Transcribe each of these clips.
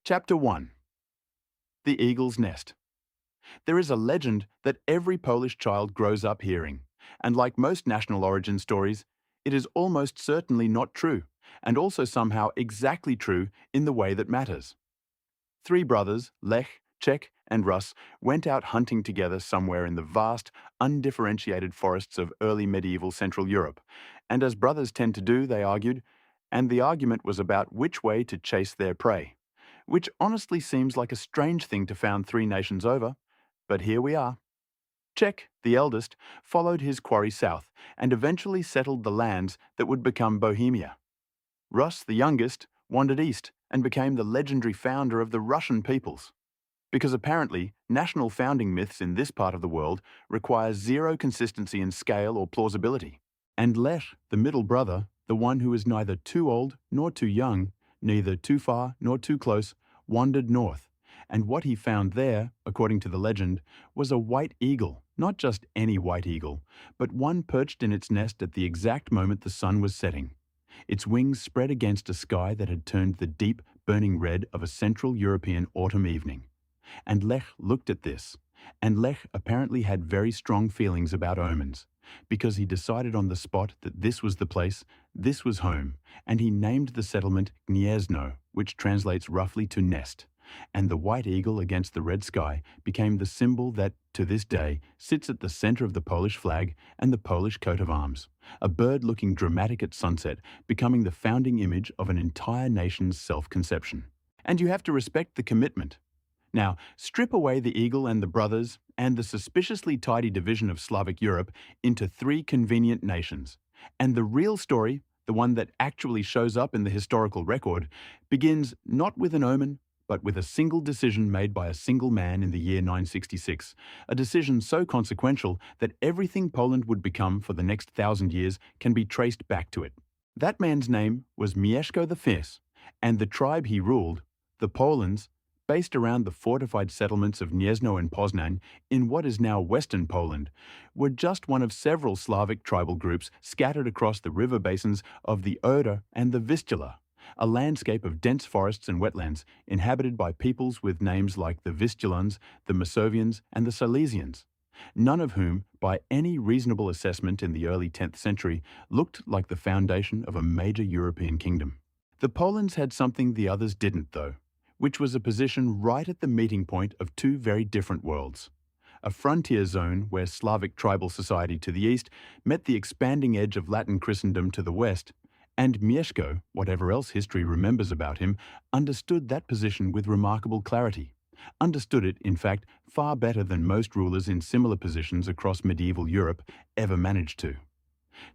Chapter 1. The Eagle's Nest. There is a legend that every Polish child grows up hearing, and like most national origin stories, it is almost certainly not true, and also somehow exactly true in the way that matters. Three brothers, Lech, Czech, and Rus, went out hunting together somewhere in the vast, undifferentiated forests of early medieval Central Europe, and as brothers tend to do, they argued, and the argument was about which way to chase their prey. Which honestly seems like a strange thing to found three nations over, but here we are. Czech, the eldest, followed his quarry south and eventually settled the lands that would become Bohemia. Rus, the youngest, wandered east and became the legendary founder of the Russian peoples. Because apparently, national founding myths in this part of the world require zero consistency in scale or plausibility. And Lech, the middle brother, the one who is neither too old nor too young, neither too far nor too close, wandered north, and what he found there, according to the legend, was a white eagle, not just any white eagle, but one perched in its nest at the exact moment the sun was setting. Its wings spread against a sky that had turned the deep, burning red of a Central European autumn evening. And Lech looked at this, and Lech apparently had very strong feelings about omens, because he decided on the spot that this was the place, this was home, and he named the settlement Gniezno, which translates roughly to nest. And the white eagle against the red sky became the symbol that, to this day, sits at the center of the Polish flag and the Polish coat of arms, a bird looking dramatic at sunset, becoming the founding image of an entire nation's self-conception. And you have to respect the commitment. Now, strip away the eagle and the brothers and the suspiciously tidy division of Slavic Europe into three convenient nations, and the real story, the one that actually shows up in the historical record, begins not with an omen, but with a single decision made by a single man in the year 966, a decision so consequential that everything Poland would become for the next 1,000 years can be traced back to it. That man's name was Mieszko I, and the tribe he ruled, the Polans, based around the fortified settlements of Gniezno and Poznań in what is now western Poland, were just one of several Slavic tribal groups scattered across the river basins of the Oder and the Vistula, a landscape of dense forests and wetlands inhabited by peoples with names like the Vistulans, the Masovians, and the Silesians, none of whom, by any reasonable assessment in the early 10th century, looked like the foundation of a major European kingdom. The Polans had something the others didn't, though, which was a position right at the meeting point of two very different worlds. A frontier zone where Slavic tribal society to the east met the expanding edge of Latin Christendom to the west, and Mieszko, whatever else history remembers about him, understood that position with remarkable clarity. Understood it, in fact, far better than most rulers in similar positions across medieval Europe ever managed to.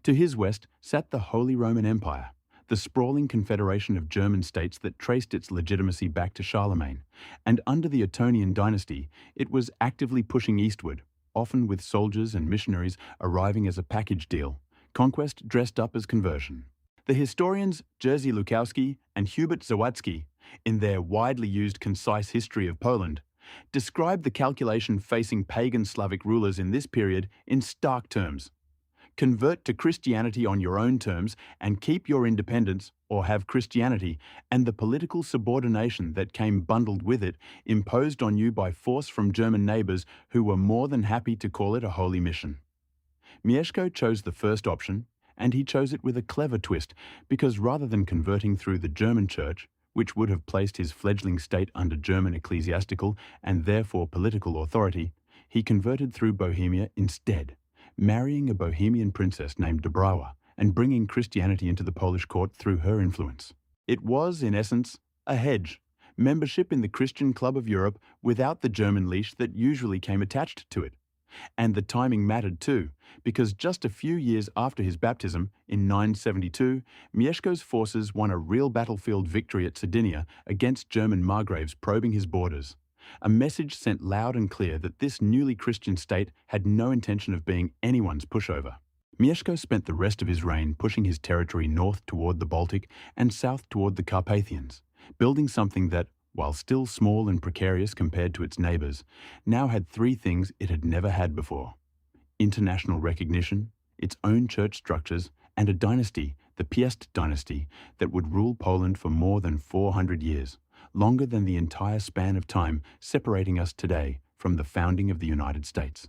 To his west sat the Holy Roman Empire, the sprawling confederation of German states that traced its legitimacy back to Charlemagne, and under the Ottonian dynasty, it was actively pushing eastward, often with soldiers and missionaries arriving as a package deal, conquest dressed up as conversion. The historians Jerzy Lukowski and Hubert Zawadzki, in their widely used concise history of Poland, describe the calculation facing pagan Slavic rulers in this period in stark terms. Convert to Christianity on your own terms and keep your independence, or have Christianity, and the political subordination that came bundled with it imposed on you by force from German neighbors who were more than happy to call it a holy mission. Mieszko chose the first option, and he chose it with a clever twist, because rather than converting through the German church, which would have placed his fledgling state under German ecclesiastical and therefore political authority, he converted through Bohemia instead, marrying a Bohemian princess named Dobrawa and bringing Christianity into the Polish court through her influence. It was, in essence, a hedge, membership in the Christian Club of Europe without the German leash that usually came attached to it. And the timing mattered too, because just a few years after his baptism, in 972, Mieszko's forces won a real battlefield victory at Sardinia against German margraves probing his borders. A message sent loud and clear that this newly Christian state had no intention of being anyone's pushover. Mieszko spent the rest of his reign pushing his territory north toward the Baltic and south toward the Carpathians, building something that, while still small and precarious compared to its neighbors, now had three things it had never had before: international recognition, its own church structures, and a dynasty, the Piast dynasty, that would rule Poland for more than 400 years, longer than the entire span of time separating us today from the founding of the United States.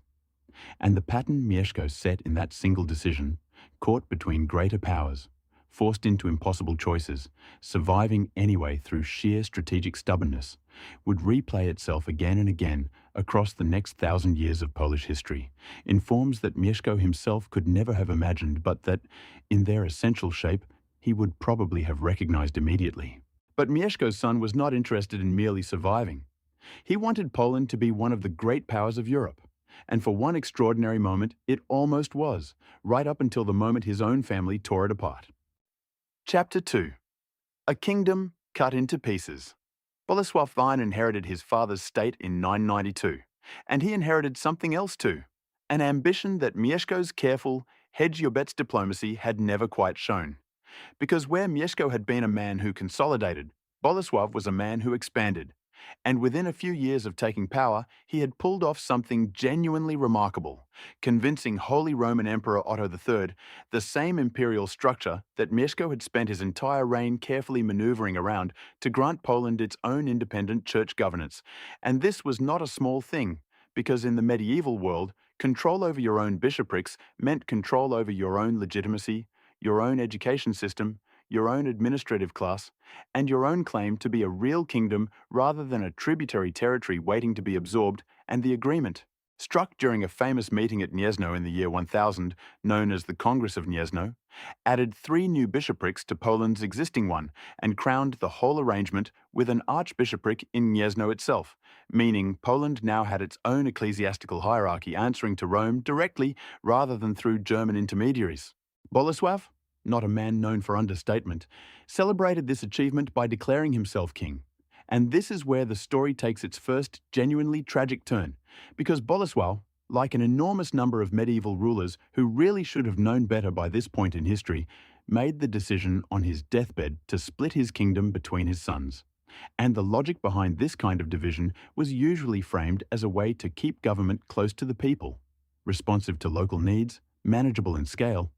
And the pattern Mieszko set in that single decision, caught between greater powers, forced into impossible choices, surviving anyway through sheer strategic stubbornness, would replay itself again and again across the next 1,000 years of Polish history, in forms that Mieszko himself could never have imagined, but that, in their essential shape, he would probably have recognized immediately. But Mieszko's son was not interested in merely surviving. He wanted Poland to be one of the great powers of Europe. And for one extraordinary moment, it almost was, right up until the moment his own family tore it apart. Chapter 2. A Kingdom Cut into Pieces. Bolesław I inherited his father's state in 992, and he inherited something else too, an ambition that Mieszko's careful, hedge-your-bets diplomacy had never quite shown. Because where Mieszko had been a man who consolidated, Bolesław was a man who expanded. And within a few years of taking power, he had pulled off something genuinely remarkable, convincing Holy Roman Emperor Otto III, the same imperial structure that Mieszko had spent his entire reign carefully maneuvering around, to grant Poland its own independent church governance. And this was not a small thing, because in the medieval world, control over your own bishoprics meant control over your own legitimacy, your own education system, your own administrative class, and your own claim to be a real kingdom rather than a tributary territory waiting to be absorbed, and the agreement, struck during a famous meeting at Gniezno in the year 1000, known as the Congress of Gniezno, added 3 new bishoprics to Poland's existing one and crowned the whole arrangement with an archbishopric in Gniezno itself, meaning Poland now had its own ecclesiastical hierarchy answering to Rome directly rather than through German intermediaries. Bolesław, not a man known for understatement, celebrated this achievement by declaring himself king. And this is where the story takes its first genuinely tragic turn, because Bolesław, like an enormous number of medieval rulers who really should have known better by this point in history, made the decision on his deathbed to split his kingdom between his sons. And the logic behind this kind of division was usually framed as a way to keep government close to the people, responsive to local needs, manageable in scale,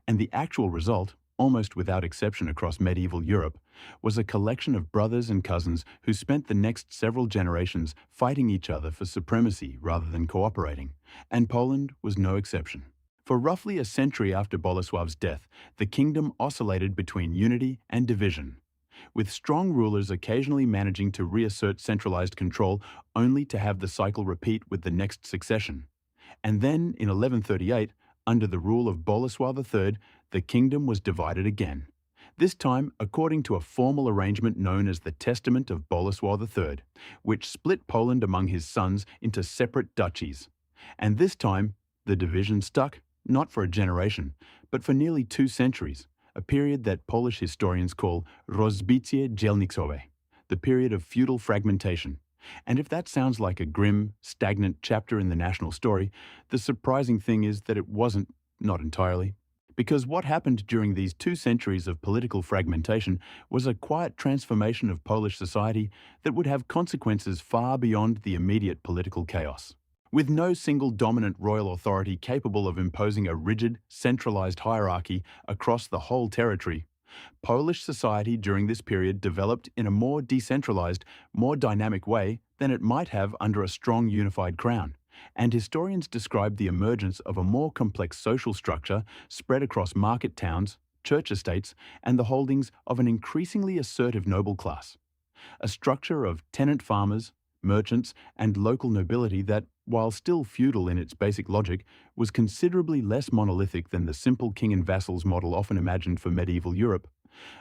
and the actual result, almost without exception across medieval Europe, was a collection of brothers and cousins who spent the next several generations fighting each other for supremacy rather than cooperating, and Poland was no exception. For roughly a century after Bolesław's death, the kingdom oscillated between unity and division, with strong rulers occasionally managing to reassert centralized control only to have the cycle repeat with the next succession. And then, in 1138, under the rule of Bolesław III, the kingdom was divided again, this time according to a formal arrangement known as the Testament of Bolesław III, which split Poland among his sons into separate duchies. And this time, the division stuck, not for a generation, but for nearly 2 centuries, a period that Polish historians call rozbicie dzielnicowe, the period of feudal fragmentation. And if that sounds like a grim, stagnant chapter in the national story, the surprising thing is that it wasn't, not entirely. Because what happened during these 2 centuries of political fragmentation was a quiet transformation of Polish society that would have consequences far beyond the immediate political chaos. With no single dominant royal authority capable of imposing a rigid, centralized hierarchy across the whole territory, Polish society during this period developed in a more decentralized, more dynamic way than it might have under a strong unified crown, and historians describe the emergence of a more complex social structure spread across market towns, church estates, and the holdings of an increasingly assertive noble class. A structure of tenant farmers, merchants, and local nobility that, while still feudal in its basic logic, was considerably less monolithic than the simple king and vassals model often imagined for medieval Europe.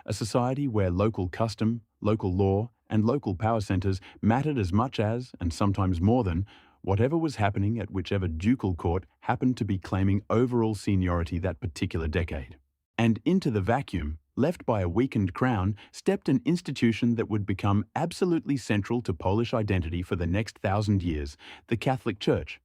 A society where local custom, local law, and local power centers mattered as much as, and sometimes more than, whatever was happening at whichever ducal court happened to be claiming overall seniority that particular decade. And into the vacuum, left by a weakened crown, stepped an institution that would become absolutely central to Polish identity for the next 1,000 years, the Catholic Church,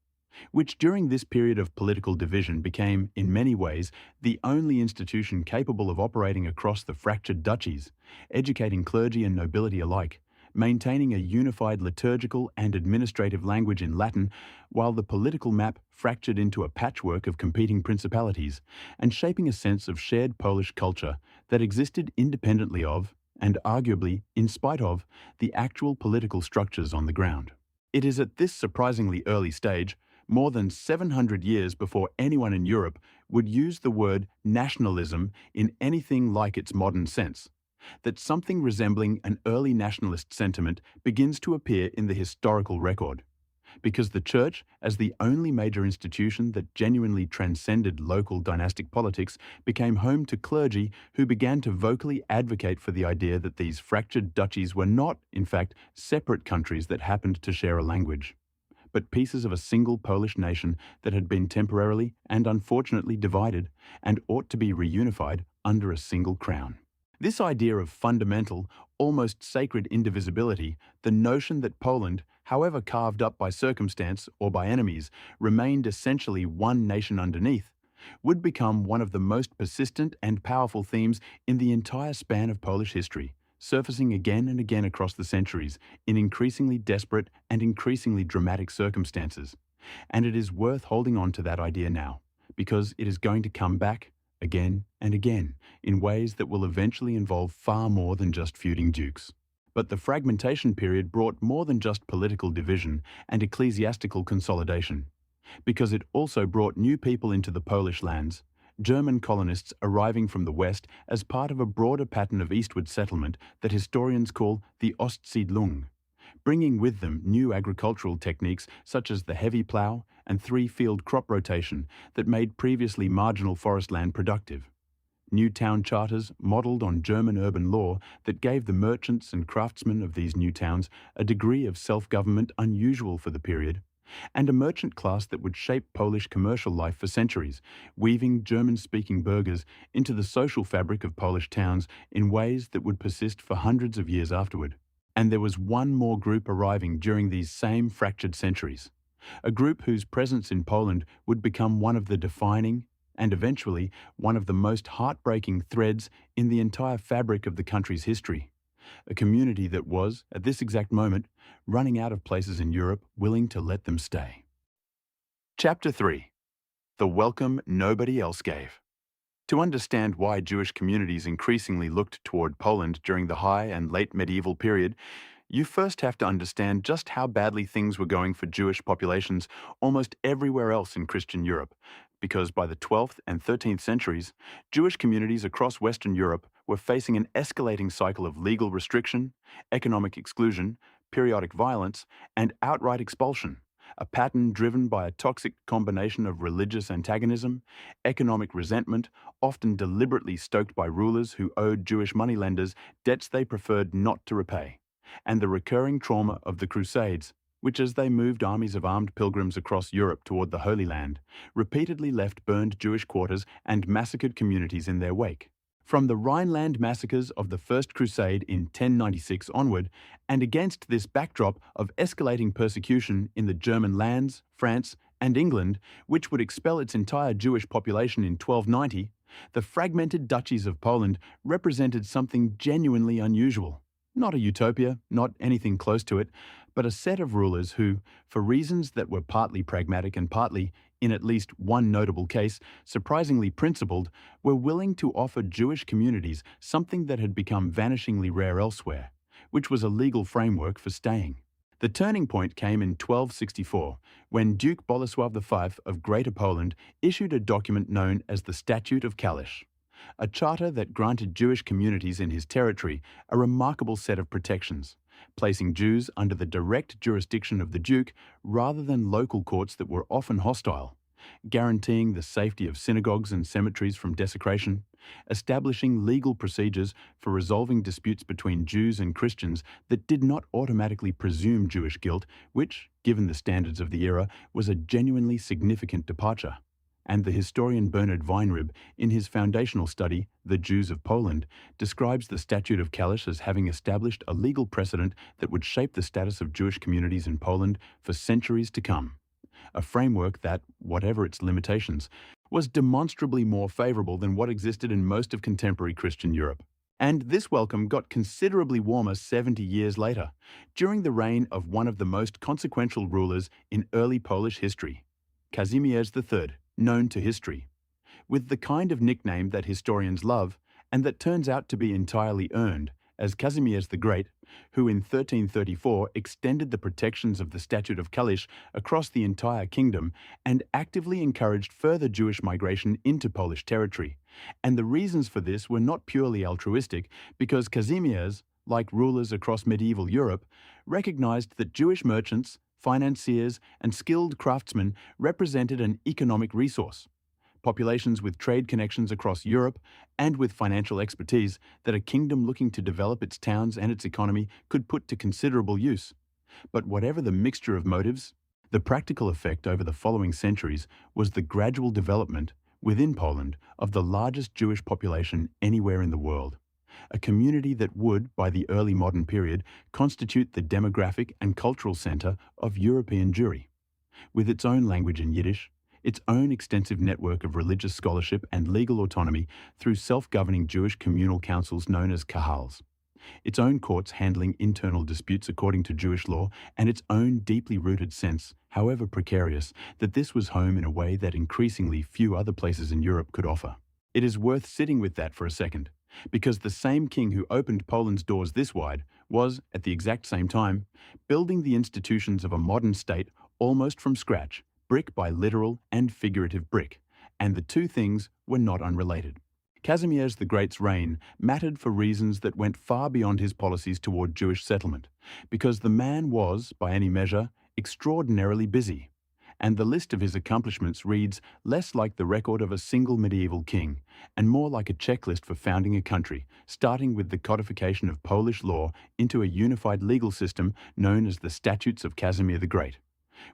which during this period of political division became, in many ways, the only institution capable of operating across the fractured duchies, educating clergy and nobility alike, maintaining a unified liturgical and administrative language in Latin, while the political map fractured into a patchwork of competing principalities, and shaping a sense of shared Polish culture that existed independently of, and arguably in spite of the actual political structures on the ground. It is at this surprisingly early stage, more than 700 years before anyone in Europe would use the word nationalism in anything like its modern sense, that something resembling an early nationalist sentiment begins to appear in the historical record. Because the Church, as the only major institution that genuinely transcended local dynastic politics, became home to clergy who began to vocally advocate for the idea that these fractured duchies were not, in fact, separate countries that happened to share a language, but pieces of a single Polish nation that had been temporarily and unfortunately divided and ought to be reunified under a single crown. This idea of fundamental, almost sacred indivisibility, the notion that Poland, however carved up by circumstance or by enemies, remained essentially one nation underneath, would become one of the most persistent and powerful themes in the entire span of Polish history, surfacing again and again across the centuries in increasingly desperate and increasingly dramatic circumstances. And it is worth holding on to that idea now, because it is going to come back again and again, in ways that will eventually involve far more than just feuding dukes. But the fragmentation period brought more than just political division and ecclesiastical consolidation, because it also brought new people into the Polish lands, German colonists arriving from the west as part of a broader pattern of eastward settlement that historians call the Ostsiedlung, bringing with them new agricultural techniques such as the heavy plough and three-field crop rotation that made previously marginal forest land productive. New town charters modelled on German urban law that gave the merchants and craftsmen of these new towns a degree of self-government unusual for the period, and a merchant class that would shape Polish commercial life for centuries, weaving German-speaking burghers into the social fabric of Polish towns in ways that would persist for hundreds of years afterward. And there was one more group arriving during these same fractured centuries, a group whose presence in Poland would become one of the defining and eventually one of the most heartbreaking threads in the entire fabric of the country's history. A community that was, at this exact moment, running out of places in Europe willing to let them stay. Chapter 3. The Welcome Nobody Else Gave. To understand why Jewish communities increasingly looked toward Poland during the high and late medieval period, you first have to understand just how badly things were going for Jewish populations almost everywhere else in Christian Europe, because by the 12th and 13th centuries, Jewish communities across Western Europe were facing an escalating cycle of legal restriction, economic exclusion, periodic violence, and outright expulsion, a pattern driven by a toxic combination of religious antagonism, economic resentment, often deliberately stoked by rulers who owed Jewish moneylenders debts they preferred not to repay, and the recurring trauma of the Crusades, which, as they moved armies of armed pilgrims across Europe toward the Holy Land, repeatedly left burned Jewish quarters and massacred communities in their wake. From the Rhineland massacres of the First Crusade in 1096 onward, and against this backdrop of escalating persecution in the German lands, France, and England, which would expel its entire Jewish population in 1290, the fragmented duchies of Poland represented something genuinely unusual. Not a utopia, not anything close to it, but a set of rulers who, for reasons that were partly pragmatic and partly, in at least one notable case, surprisingly principled, were willing to offer Jewish communities something that had become vanishingly rare elsewhere, which was a legal framework for staying. The turning point came in 1264, when Duke Bolesław V of Greater Poland issued a document known as the Statute of Kalisz, a charter that granted Jewish communities in his territory a remarkable set of protections, placing Jews under the direct jurisdiction of the Duke rather than local courts that were often hostile, guaranteeing the safety of synagogues and cemeteries from desecration, establishing legal procedures for resolving disputes between Jews and Christians that did not automatically presume Jewish guilt, which, given the standards of the era, was a genuinely significant departure. And the historian Bernard Weinrib, in his foundational study, The Jews of Poland, describes the Statute of Kalisz as having established a legal precedent that would shape the status of Jewish communities in Poland for centuries to come. A framework that, whatever its limitations, was demonstrably more favorable than what existed in most of contemporary Christian Europe. And this welcome got considerably warmer 70 years later, during the reign of one of the most consequential rulers in early Polish history, Kazimierz III, known to history, with the kind of nickname that historians love and that turns out to be entirely earned, as Kazimierz the Great, who in 1334 extended the protections of the Statute of Kalisz across the entire kingdom and actively encouraged further Jewish migration into Polish territory. And the reasons for this were not purely altruistic, because Kazimierz, like rulers across medieval Europe, recognized that Jewish merchants, financiers, and skilled craftsmen represented an economic resource. Populations with trade connections across Europe and with financial expertise that a kingdom looking to develop its towns and its economy could put to considerable use. But whatever the mixture of motives, the practical effect over the following centuries was the gradual development, within Poland, of the largest Jewish population anywhere in the world. A community that would, by the early modern period, constitute the demographic and cultural center of European Jewry. With its own language in Yiddish, its own extensive network of religious scholarship and legal autonomy through self-governing Jewish communal councils known as kahals, its own courts handling internal disputes according to Jewish law, and its own deeply rooted sense, however precarious, that this was home in a way that increasingly few other places in Europe could offer. It is worth sitting with that for a second, because the same king who opened Poland's doors this wide was, at the exact same time, building the institutions of a modern state almost from scratch, brick by literal and figurative brick, and the two things were not unrelated. Kazimierz the Great's reign mattered for reasons that went far beyond his policies toward Jewish settlement, because the man was, by any measure, extraordinarily busy, and the list of his accomplishments reads less like the record of a single medieval king, and more like a checklist for founding a country, starting with the codification of Polish law into a unified legal system known as the Statutes of Casimir the Great,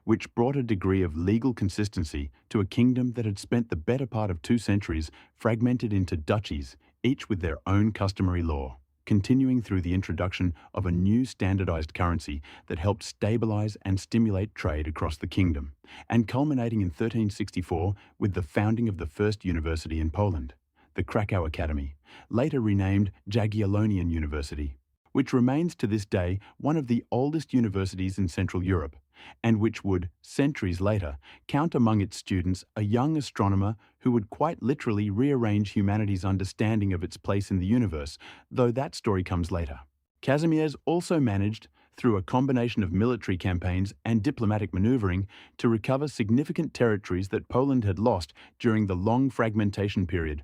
which brought a degree of legal consistency to a kingdom that had spent the better part of 2 centuries fragmented into duchies, each with their own customary law, continuing through the introduction of a new standardized currency that helped stabilize and stimulate trade across the kingdom, and culminating in 1364 with the founding of the first university in Poland, the Krakow Academy, later renamed Jagiellonian University, which remains to this day one of the oldest universities in Central Europe, and which would, centuries later, count among its students a young astronomer who would quite literally rearrange humanity's understanding of its place in the universe, though that story comes later. Kazimierz also managed, through a combination of military campaigns and diplomatic maneuvering, to recover significant territories that Poland had lost during the long fragmentation period,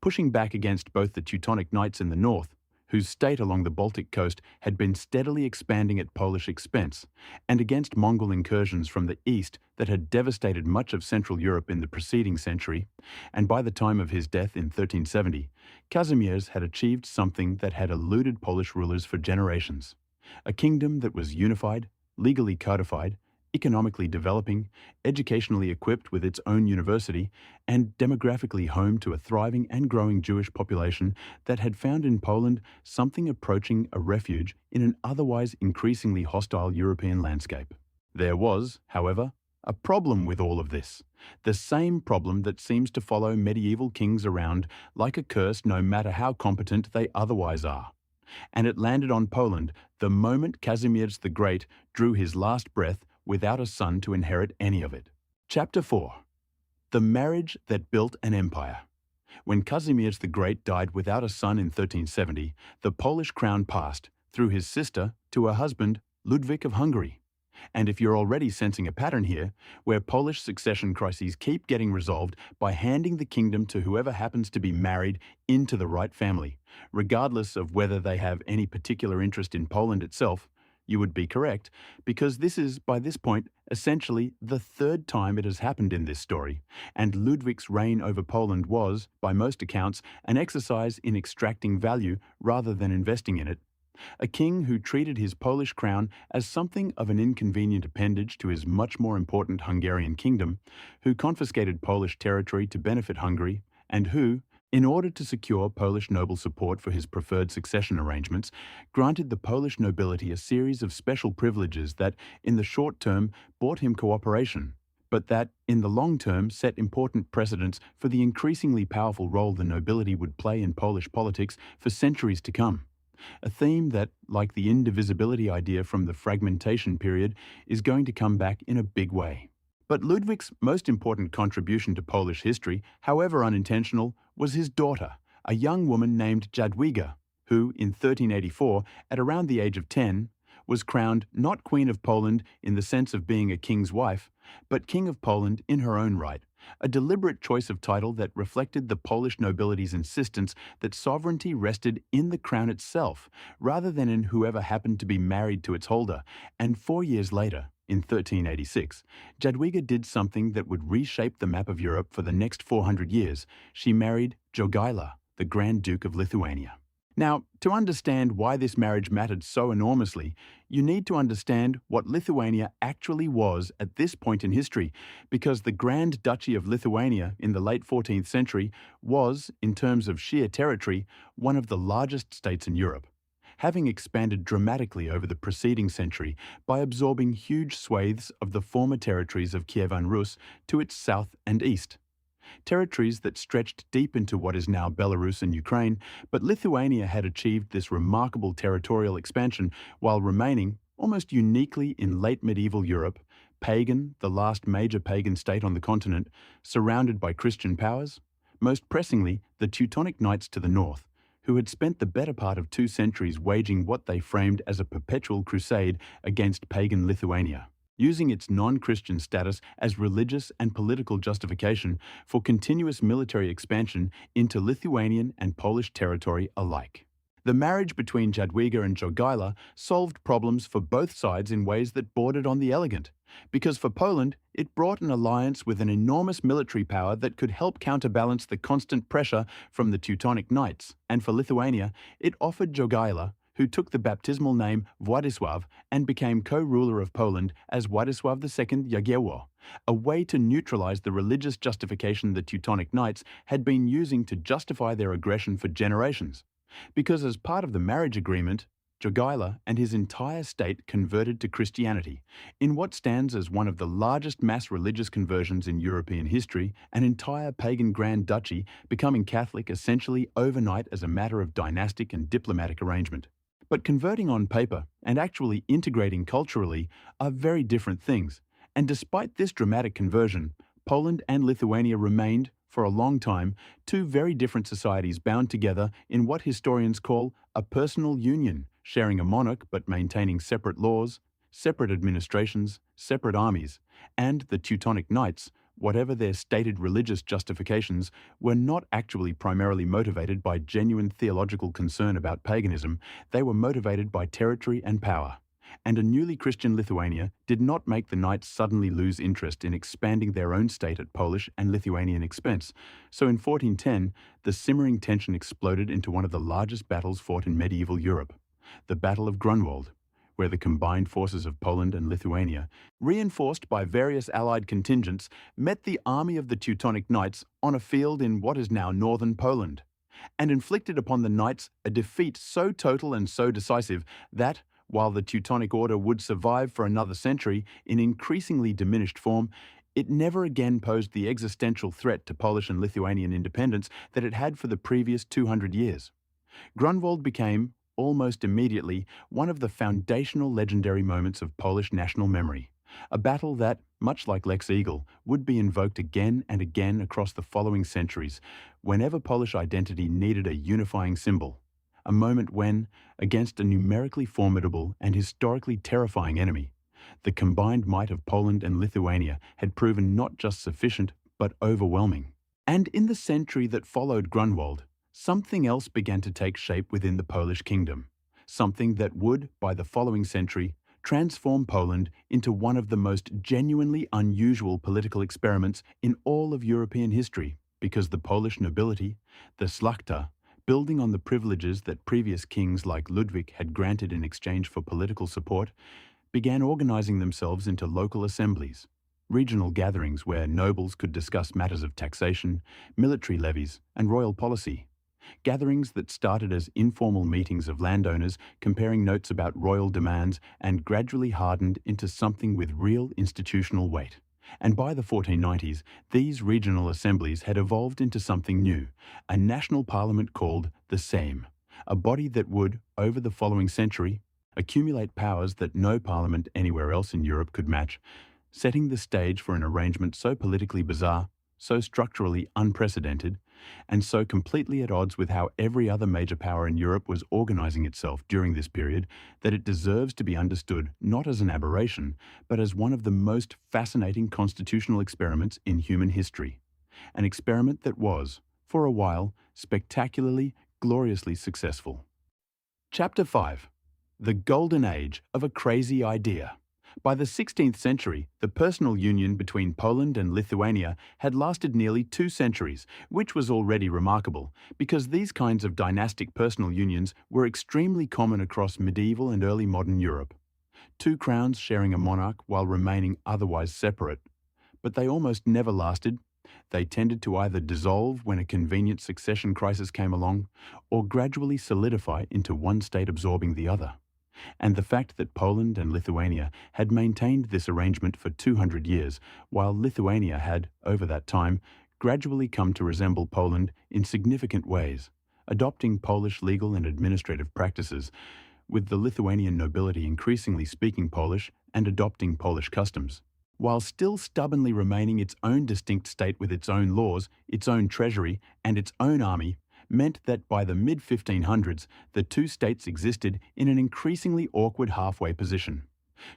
pushing back against both the Teutonic Knights in the north, whose state along the Baltic coast had been steadily expanding at Polish expense, and against Mongol incursions from the east that had devastated much of Central Europe in the preceding century, and by the time of his death in 1370, Kazimierz had achieved something that had eluded Polish rulers for generations: a kingdom that was unified, legally codified, economically developing, educationally equipped with its own university, and demographically home to a thriving and growing Jewish population that had found in Poland something approaching a refuge in an otherwise increasingly hostile European landscape. There was, however, a problem with all of this, the same problem that seems to follow medieval kings around like a curse no matter how competent they otherwise are. And it landed on Poland the moment Kazimierz the Great drew his last breath without a son to inherit any of it. Chapter 4. The Marriage That Built an Empire. When Kazimierz the Great died without a son in 1370, the Polish crown passed, through his sister, to her husband, Ludwig of Hungary. And if you're already sensing a pattern here, where Polish succession crises keep getting resolved by handing the kingdom to whoever happens to be married into the right family, regardless of whether they have any particular interest in Poland itself, you would be correct, because this is, by this point, essentially the 3rd time it has happened in this story, and Ludwig's reign over Poland was, by most accounts, an exercise in extracting value rather than investing in it. A king who treated his Polish crown as something of an inconvenient appendage to his much more important Hungarian kingdom, who confiscated Polish territory to benefit Hungary, and who, in order to secure Polish noble support for his preferred succession arrangements, granted the Polish nobility a series of special privileges that, in the short term, bought him cooperation, but that, in the long term, set important precedents for the increasingly powerful role the nobility would play in Polish politics for centuries to come. A theme that, like the indivisibility idea from the fragmentation period, is going to come back in a big way. But Ludwig's most important contribution to Polish history, however unintentional, was his daughter, a young woman named Jadwiga, who, in 1384, at around the age of 10, was crowned not Queen of Poland in the sense of being a king's wife, but King of Poland in her own right, a deliberate choice of title that reflected the Polish nobility's insistence that sovereignty rested in the crown itself, rather than in whoever happened to be married to its holder. And 4 years later, in 1386, Jadwiga did something that would reshape the map of Europe for the next 400 years. She married Jogaila, the Grand Duke of Lithuania. Now, to understand why this marriage mattered so enormously, you need to understand what Lithuania actually was at this point in history, because the Grand Duchy of Lithuania in the late 14th century was, in terms of sheer territory, one of the largest states in Europe, having expanded dramatically over the preceding century by absorbing huge swathes of the former territories of Kievan Rus to its south and east. Territories that stretched deep into what is now Belarus and Ukraine, but Lithuania had achieved this remarkable territorial expansion while remaining, almost uniquely in late medieval Europe, pagan, the last major pagan state on the continent, surrounded by Christian powers, most pressingly the Teutonic Knights to the north, who had spent the better part of 2 centuries waging what they framed as a perpetual crusade against pagan Lithuania, using its non-Christian status as religious and political justification for continuous military expansion into Lithuanian and Polish territory alike. The marriage between Jadwiga and Jogaila solved problems for both sides in ways that bordered on the elegant, because for Poland, it brought an alliance with an enormous military power that could help counterbalance the constant pressure from the Teutonic Knights, and for Lithuania, it offered Jogaila, who took the baptismal name Władysław and became co-ruler of Poland as Władysław II Jagiełło, a way to neutralize the religious justification the Teutonic Knights had been using to justify their aggression for generations. Because as part of the marriage agreement, Jogaila and his entire state converted to Christianity, in what stands as one of the largest mass religious conversions in European history, an entire pagan Grand Duchy becoming Catholic essentially overnight as a matter of dynastic and diplomatic arrangement. But converting on paper and actually integrating culturally are very different things, and despite this dramatic conversion, Poland and Lithuania remained, for a long time, 2 very different societies bound together in what historians call a personal union, sharing a monarch but maintaining separate laws, separate administrations, separate armies, and the Teutonic Knights, whatever their stated religious justifications, were not actually primarily motivated by genuine theological concern about paganism. They were motivated by territory and power. And a newly Christian Lithuania did not make the Knights suddenly lose interest in expanding their own state at Polish and Lithuanian expense. So in 1410, the simmering tension exploded into one of the largest battles fought in medieval Europe, the Battle of Grunwald, where the combined forces of Poland and Lithuania, reinforced by various allied contingents, met the army of the Teutonic Knights on a field in what is now northern Poland, and inflicted upon the Knights a defeat so total and so decisive that, while the Teutonic Order would survive for another century in increasingly diminished form, it never again posed the existential threat to Polish and Lithuanian independence that it had for the previous 200 years. Grunwald became, almost immediately, one of the foundational legendary moments of Polish national memory, a battle that, much like Lex Eagle, would be invoked again and again across the following centuries, whenever Polish identity needed a unifying symbol, a moment when, against a numerically formidable and historically terrifying enemy, the combined might of Poland and Lithuania had proven not just sufficient, but overwhelming. And in the century that followed Grunwald, something else began to take shape within the Polish kingdom, something that would, by the following century, transform Poland into one of the most genuinely unusual political experiments in all of European history, because the Polish nobility, the szlachta, building on the privileges that previous kings like Ludwig had granted in exchange for political support, began organizing themselves into local assemblies, regional gatherings where nobles could discuss matters of taxation, military levies, and royal policy. Gatherings that started as informal meetings of landowners comparing notes about royal demands and gradually hardened into something with real institutional weight. And by the 1490s, these regional assemblies had evolved into something new, a national parliament called the Sejm, a body that would, over the following century, accumulate powers that no parliament anywhere else in Europe could match, setting the stage for an arrangement so politically bizarre, so structurally unprecedented, and so completely at odds with how every other major power in Europe was organizing itself during this period that it deserves to be understood not as an aberration, but as one of the most fascinating constitutional experiments in human history. An experiment that was, for a while, spectacularly, gloriously successful. Chapter 5. The Golden Age of a Crazy Idea. By the 16th century, the personal union between Poland and Lithuania had lasted nearly 2 centuries, which was already remarkable, because these kinds of dynastic personal unions were extremely common across medieval and early modern Europe. 2 crowns sharing a monarch while remaining otherwise separate. But they almost never lasted. They tended to either dissolve when a convenient succession crisis came along, or gradually solidify into one state absorbing the other. And the fact that Poland and Lithuania had maintained this arrangement for 200 years, while Lithuania had, over that time, gradually come to resemble Poland in significant ways, adopting Polish legal and administrative practices, with the Lithuanian nobility increasingly speaking Polish and adopting Polish customs, while still stubbornly remaining its own distinct state with its own laws, its own treasury, and its own army, meant that by the mid-1500s, the 2 states existed in an increasingly awkward halfway position.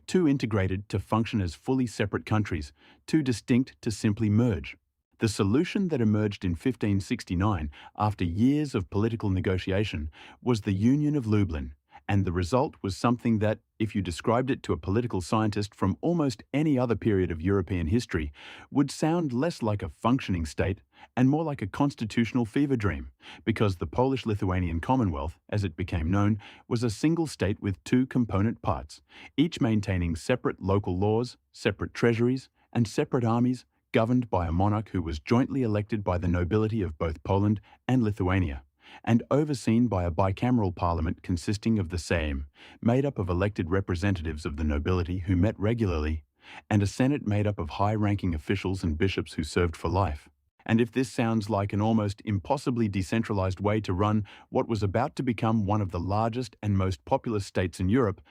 Too integrated to function as fully separate countries, too distinct to simply merge. The solution that emerged in 1569, after years of political negotiation, was the Union of Lublin, and the result was something that, if you described it to a political scientist from almost any other period of European history, would sound less like a functioning state and more like a constitutional fever dream, because the Polish-Lithuanian Commonwealth, as it became known, was a single state with 2 component parts, each maintaining separate local laws, separate treasuries, and separate armies, governed by a monarch who was jointly elected by the nobility of both Poland and Lithuania, and overseen by a bicameral parliament consisting of the same, made up of elected representatives of the nobility who met regularly, and a senate made up of high-ranking officials and bishops who served for life. And if this sounds like an almost impossibly decentralized way to run what was about to become one of the largest and most populous states in Europe,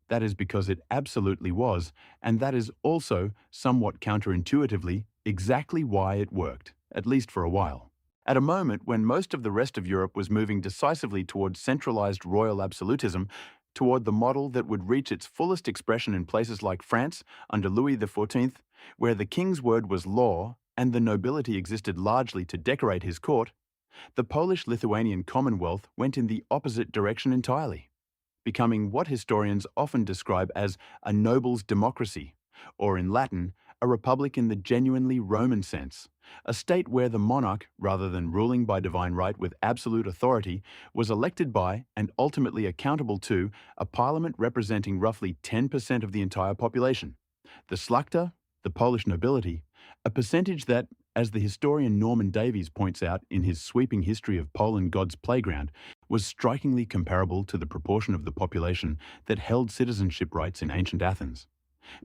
that is because it absolutely was, and that is also, somewhat counterintuitively, exactly why it worked, at least for a while. At a moment when most of the rest of Europe was moving decisively towards centralized royal absolutism, toward the model that would reach its fullest expression in places like France under Louis XIV, where the king's word was law and the nobility existed largely to decorate his court, the Polish-Lithuanian Commonwealth went in the opposite direction entirely, becoming what historians often describe as a noble's democracy, or in Latin, a republic in the genuinely Roman sense, a state where the monarch, rather than ruling by divine right with absolute authority, was elected by and ultimately accountable to a parliament representing roughly 10% of the entire population. The Szlachta, the Polish nobility, a percentage that, as the historian Norman Davies points out in his sweeping history of Poland, God's playground, was strikingly comparable to the proportion of the population that held citizenship rights in ancient Athens,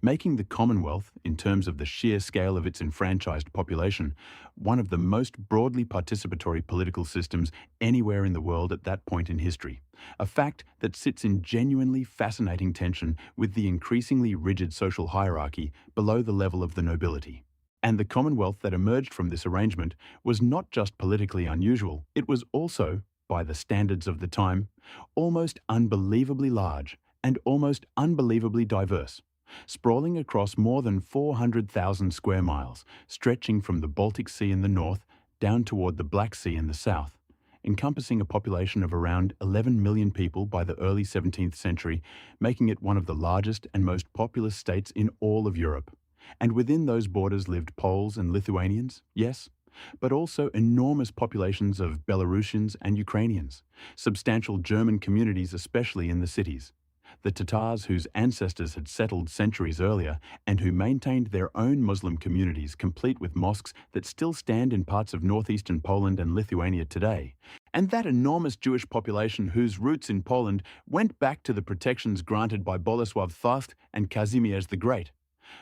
making the Commonwealth, in terms of the sheer scale of its enfranchised population, one of the most broadly participatory political systems anywhere in the world at that point in history, a fact that sits in genuinely fascinating tension with the increasingly rigid social hierarchy below the level of the nobility. And the Commonwealth that emerged from this arrangement was not just politically unusual, it was also, by the standards of the time, almost unbelievably large and almost unbelievably diverse, sprawling across more than 400,000 square miles, stretching from the Baltic Sea in the north down toward the Black Sea in the south, encompassing a population of around 11 million people by the early 17th century, making it one of the largest and most populous states in all of Europe. And within those borders lived Poles and Lithuanians, yes, but also enormous populations of Belarusians and Ukrainians, substantial German communities especially in the cities, the Tatars whose ancestors had settled centuries earlier and who maintained their own Muslim communities complete with mosques that still stand in parts of northeastern Poland and Lithuania today, and that enormous Jewish population whose roots in Poland went back to the protections granted by Bolesław Thast and Kazimierz the Great,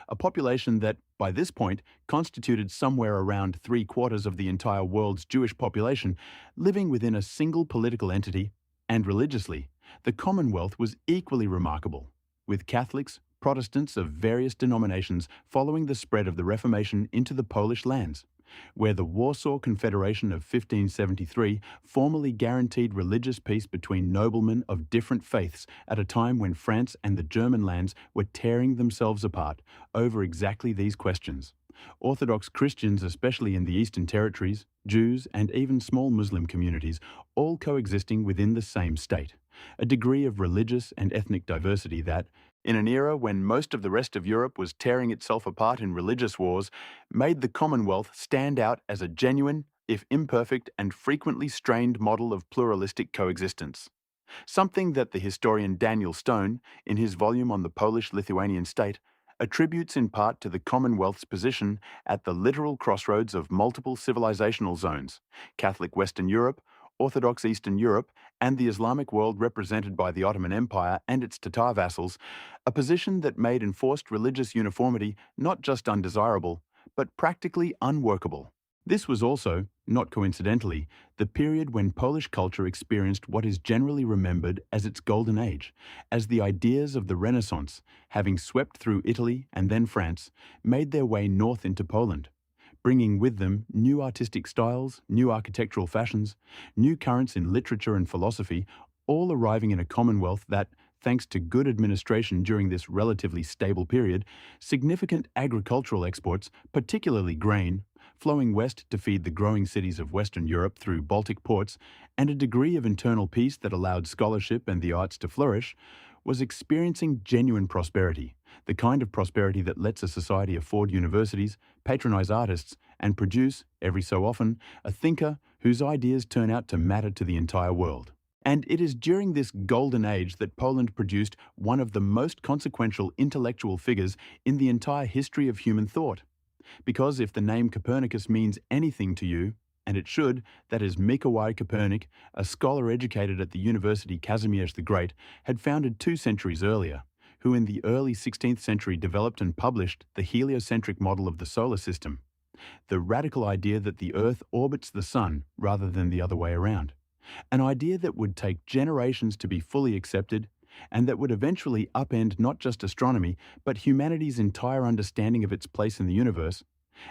a population that, by this point, constituted somewhere around 3/4 of the entire world's Jewish population, living within a single political entity, and religiously, the Commonwealth was equally remarkable, with Catholics, Protestants of various denominations following the spread of the Reformation into the Polish lands, where the Warsaw Confederation of 1573 formally guaranteed religious peace between noblemen of different faiths at a time when France and the German lands were tearing themselves apart over exactly these questions. Orthodox Christians, especially in the Eastern Territories, Jews, and even small Muslim communities, all coexisting within the same state. A degree of religious and ethnic diversity that, in an era when most of the rest of Europe was tearing itself apart in religious wars, made the Commonwealth stand out as a genuine, if imperfect and frequently strained model of pluralistic coexistence. Something that the historian Daniel Stone, in his volume on the Polish-Lithuanian state, attributes in part to the Commonwealth's position at the literal crossroads of multiple civilizational zones: Catholic Western Europe, Orthodox Eastern Europe, and the Islamic world represented by the Ottoman Empire and its Tatar vassals, a position that made enforced religious uniformity not just undesirable, but practically unworkable. This was also, not coincidentally, the period when Polish culture experienced what is generally remembered as its golden age, as the ideas of the Renaissance, having swept through Italy and then France, made their way north into Poland, bringing with them new artistic styles, new architectural fashions, new currents in literature and philosophy, all arriving in a commonwealth that, thanks to good administration during this relatively stable period, significant agricultural exports, particularly grain, flowing west to feed the growing cities of Western Europe through Baltic ports, and a degree of internal peace that allowed scholarship and the arts to flourish, was experiencing genuine prosperity, the kind of prosperity that lets a society afford universities, patronize artists, and produce, every so often, a thinker whose ideas turn out to matter to the entire world. And it is during this golden age that Poland produced one of the most consequential intellectual figures in the entire history of human thought. Because if the name Copernicus means anything to you, and it should, that is Mieszko I Copernic, a scholar educated at the University Kazimierz the Great, had founded 2 centuries earlier, who in the early 16th century developed and published the heliocentric model of the solar system, the radical idea that the Earth orbits the Sun rather than the other way around, an idea that would take generations to be fully accepted and that would eventually upend not just astronomy, but humanity's entire understanding of its place in the universe.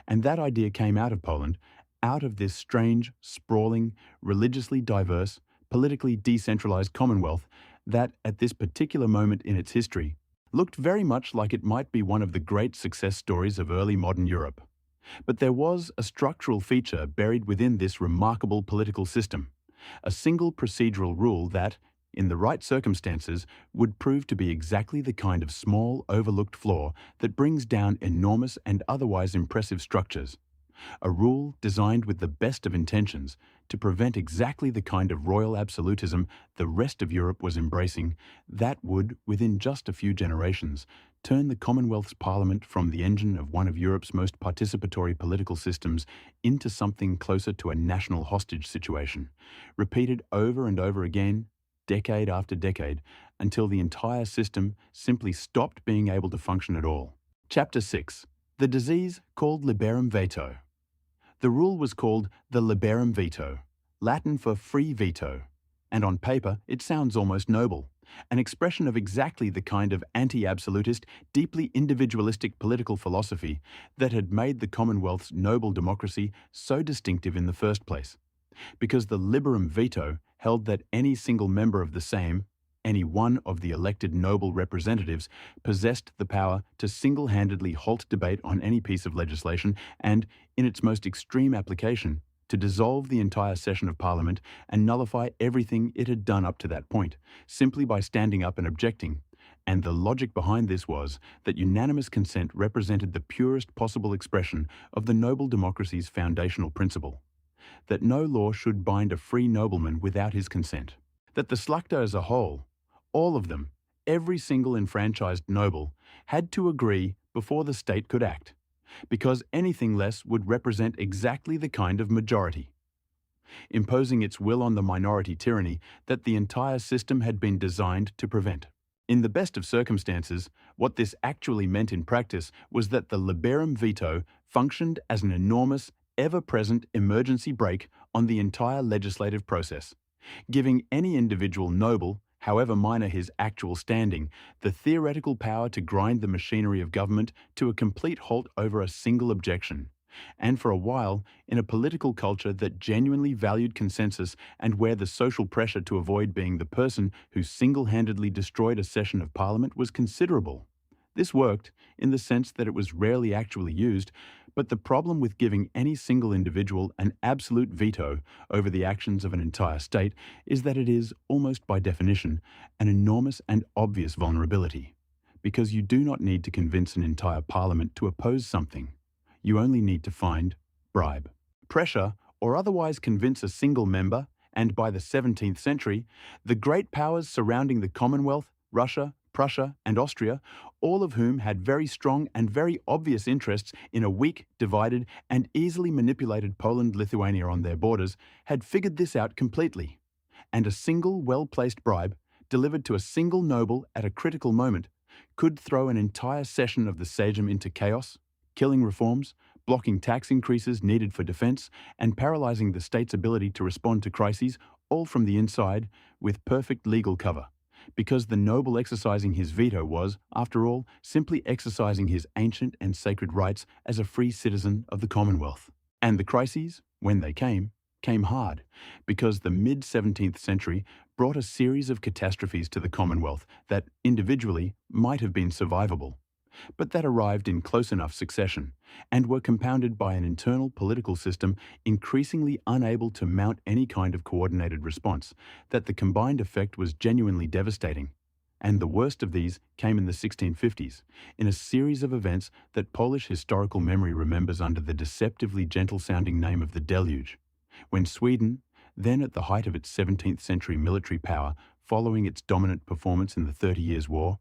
And that idea came out of Poland, out of this strange, sprawling, religiously diverse, politically decentralized commonwealth that, at this particular moment in its history, looked very much like it might be one of the great success stories of early modern Europe. But there was a structural feature buried within this remarkable political system, a single procedural rule that, in the right circumstances, would prove to be exactly the kind of small, overlooked flaw that brings down enormous and otherwise impressive structures. A rule designed with the best of intentions to prevent exactly the kind of royal absolutism the rest of Europe was embracing that would, within just a few generations, turn the Commonwealth's parliament from the engine of one of Europe's most participatory political systems into something closer to a national hostage situation, repeated over and over again, decade after decade, until the entire system simply stopped being able to function at all. Chapter 6. The disease called Liberum Veto. The rule was called the Liberum Veto, Latin for free veto, and on paper it sounds almost noble, an expression of exactly the kind of anti-absolutist, deeply individualistic political philosophy that had made the Commonwealth's noble democracy so distinctive in the first place. Because the Liberum Veto held that any single member of the same, any one of the elected noble representatives, possessed the power to single-handedly halt debate on any piece of legislation and, in its most extreme application, to dissolve the entire session of Parliament and nullify everything it had done up to that point, simply by standing up and objecting. And the logic behind this was that unanimous consent represented the purest possible expression of the noble democracy's foundational principle: that no law should bind a free nobleman without his consent. That the Slachta as a whole, all of them, every single enfranchised noble, had to agree before the state could act, because anything less would represent exactly the kind of majority, imposing its will on the minority tyranny that the entire system had been designed to prevent. In the best of circumstances, what this actually meant in practice was that the Liberum Veto functioned as an enormous, ever-present emergency brake on the entire legislative process, giving any individual noble, however minor his actual standing, the theoretical power to grind the machinery of government to a complete halt over a single objection, and for a while, in a political culture that genuinely valued consensus and where the social pressure to avoid being the person who single-handedly destroyed a session of parliament was considerable. This worked, in the sense that it was rarely actually used, but the problem with giving any single individual an absolute veto over the actions of an entire state is that it is, almost by definition, an enormous and obvious vulnerability. Because you do not need to convince an entire parliament to oppose something. You only need to find, bribe, pressure, or otherwise convince a single member, and by the 17th century, the great powers surrounding the Commonwealth, Russia, Prussia, and Austria, all of whom had very strong and very obvious interests in a weak, divided, and easily manipulated Poland-Lithuania on their borders, had figured this out completely. And a single well-placed bribe, delivered to a single noble at a critical moment, could throw an entire session of the Sejm into chaos, killing reforms, blocking tax increases needed for defense, and paralyzing the state's ability to respond to crises, all from the inside, with perfect legal cover. Because the noble exercising his veto was, after all, simply exercising his ancient and sacred rights as a free citizen of the Commonwealth. And the crises, when they came hard, because the mid-17th century brought a series of catastrophes to the Commonwealth that, individually, might have been survivable, but that arrived in close enough succession, and were compounded by an internal political system increasingly unable to mount any kind of coordinated response, that the combined effect was genuinely devastating. And the worst of these came in the 1650s, in a series of events that Polish historical memory remembers under the deceptively gentle-sounding name of the Deluge, when Sweden, then at the height of its 17th century military power following its dominant performance in the 30 Years' War,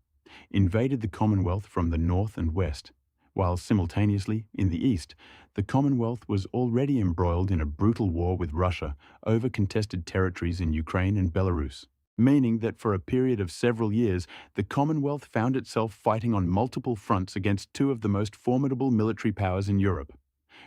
invaded the Commonwealth from the north and west, while simultaneously, in the east, the Commonwealth was already embroiled in a brutal war with Russia over contested territories in Ukraine and Belarus, meaning that for a period of several years, the Commonwealth found itself fighting on multiple fronts against two of the most formidable military powers in Europe,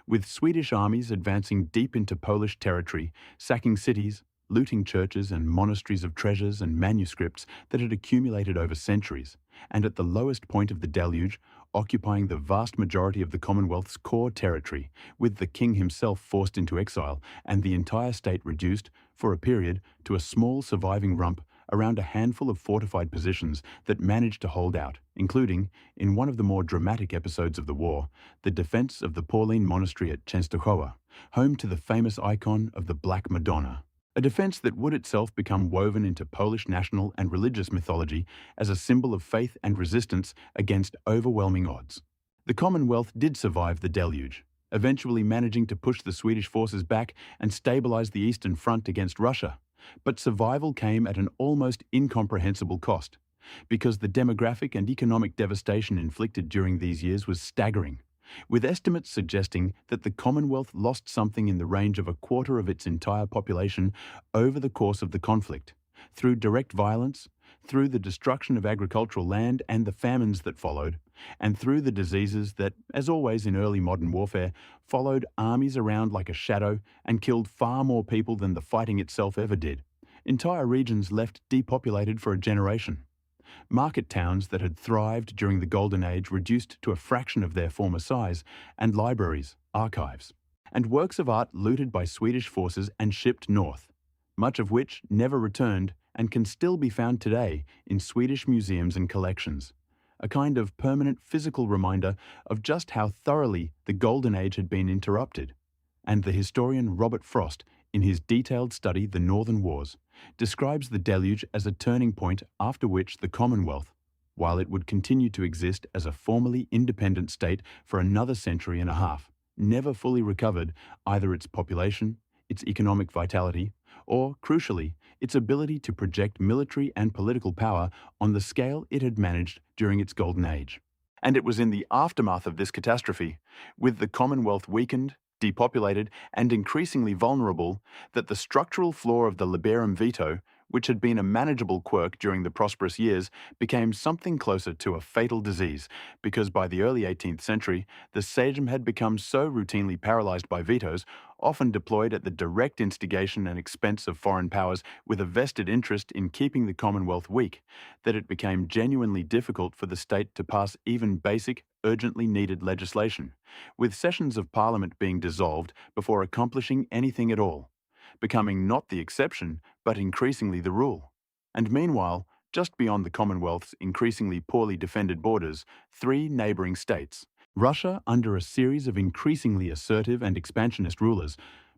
with Swedish armies advancing deep into Polish territory, sacking cities, looting churches and monasteries of treasures and manuscripts that had accumulated over centuries, and at the lowest point of the deluge, occupying the vast majority of the Commonwealth's core territory, with the king himself forced into exile and the entire state reduced, for a period, to a small surviving rump around a handful of fortified positions that managed to hold out, including, in one of the more dramatic episodes of the war, the defense of the Pauline monastery at Częstochowa, home to the famous icon of the Black Madonna. A defense that would itself become woven into Polish national and religious mythology as a symbol of faith and resistance against overwhelming odds. The Commonwealth did survive the deluge, eventually managing to push the Swedish forces back and stabilize the Eastern Front against Russia. But survival came at an almost incomprehensible cost, because the demographic and economic devastation inflicted during these years was staggering, with estimates suggesting that the Commonwealth lost something in the range of a quarter of its entire population over the course of the conflict, through direct violence, through the destruction of agricultural land and the famines that followed, and through the diseases that, as always in early modern warfare, followed armies around like a shadow and killed far more people than the fighting itself ever did. Entire regions left depopulated for a generation. Market towns that had thrived during the Golden Age reduced to a fraction of their former size, and libraries, archives, and works of art looted by Swedish forces and shipped north, much of which never returned and can still be found today in Swedish museums and collections, a kind of permanent physical reminder of just how thoroughly the Golden Age had been interrupted. And the historian Robert Frost, in his detailed study The Northern Wars, describes the deluge as a turning point after which the Commonwealth, while it would continue to exist as a formally independent state for another century and a half, never fully recovered either its population, its economic vitality, or, crucially, its ability to project military and political power on the scale it had managed during its Golden Age. And it was in the aftermath of this catastrophe, with the Commonwealth weakened, depopulated, and increasingly vulnerable, that the structural flaw of the Liberum Veto, which had been a manageable quirk during the prosperous years, became something closer to a fatal disease, because by the early 18th century, the Sejm had become so routinely paralyzed by vetoes, often deployed at the direct instigation and expense of foreign powers with a vested interest in keeping the Commonwealth weak, that it became genuinely difficult for the state to pass even basic, urgently needed legislation, with sessions of Parliament being dissolved before accomplishing anything at all, becoming not the exception but increasingly the rule. And meanwhile, just beyond the Commonwealth's increasingly poorly defended borders, three neighbouring states, Russia under a series of increasingly assertive and expansionist rulers,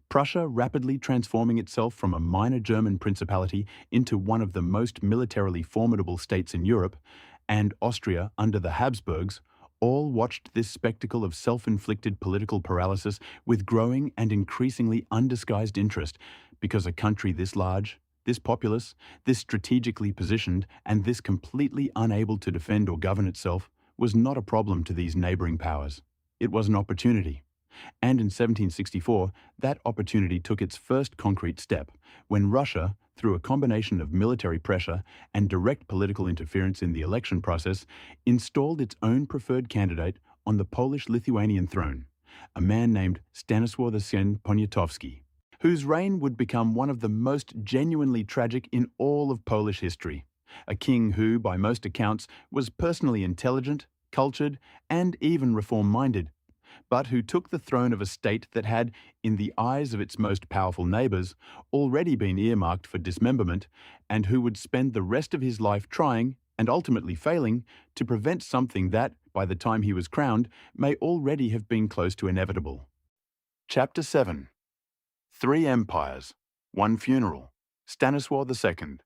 Prussia rapidly transforming itself from a minor German principality into one of the most militarily formidable states in Europe, and Austria under the Habsburgs, all watched this spectacle of self-inflicted political paralysis with growing and increasingly undisguised interest, because a country this large, this populous, this strategically positioned, and this completely unable to defend or govern itself was not a problem to these neighbouring powers. It was an opportunity. And in 1764, that opportunity took its first concrete step, when Russia, through a combination of military pressure and direct political interference in the election process, installed its own preferred candidate on the Polish-Lithuanian throne, a man named Stanisław II Poniatowski, whose reign would become one of the most genuinely tragic in all of Polish history. A king who, by most accounts, was personally intelligent, cultured, and even reform-minded, but who took the throne of a state that had, in the eyes of its most powerful neighbours, already been earmarked for dismemberment, and who would spend the rest of his life trying, and ultimately failing, to prevent something that, by the time he was crowned, may already have been close to inevitable. Chapter 7. Three Empires, One Funeral, Stanisław II.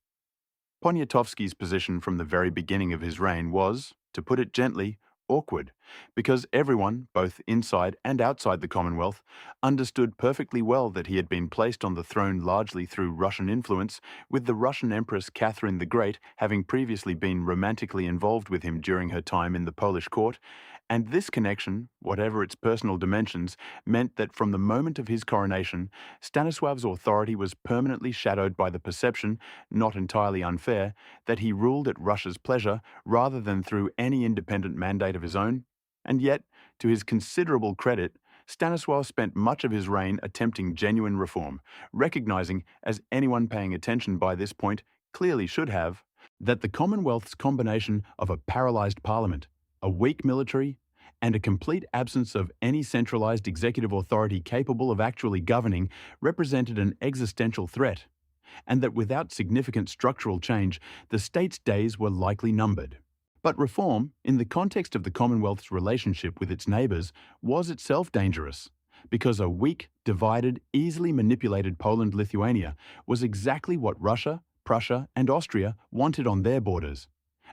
Poniatowski's position from the very beginning of his reign was, to put it gently, awkward, because everyone, both inside and outside the Commonwealth, understood perfectly well that he had been placed on the throne largely through Russian influence, with the Russian Empress Catherine the Great having previously been romantically involved with him during her time in the Polish court, and this connection, whatever its personal dimensions, meant that from the moment of his coronation, Stanisław's authority was permanently shadowed by the perception, not entirely unfair, that he ruled at Russia's pleasure rather than through any independent mandate of his own. And yet, to his considerable credit, Stanisław spent much of his reign attempting genuine reform, recognizing, as anyone paying attention by this point clearly should have, that the Commonwealth's combination of a paralyzed parliament, a weak military, and a complete absence of any centralized executive authority capable of actually governing represented an existential threat, and that without significant structural change, the state's days were likely numbered. But reform, in the context of the Commonwealth's relationship with its neighbours, was itself dangerous, because a weak, divided, easily manipulated Poland-Lithuania was exactly what Russia, Prussia, and Austria wanted on their borders.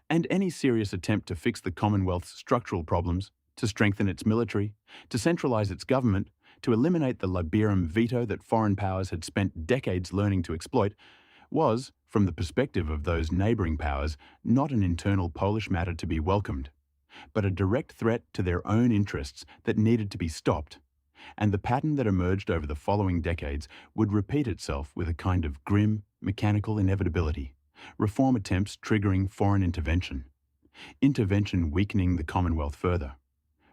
And any serious attempt to fix the Commonwealth's structural problems, to strengthen its military, to centralize its government, to eliminate the Liberum veto that foreign powers had spent decades learning to exploit, was, from the perspective of those neighbouring powers, not an internal Polish matter to be welcomed, but a direct threat to their own interests that needed to be stopped. And the pattern that emerged over the following decades would repeat itself with a kind of grim, mechanical inevitability, reform attempts triggering foreign intervention, intervention weakening the Commonwealth further,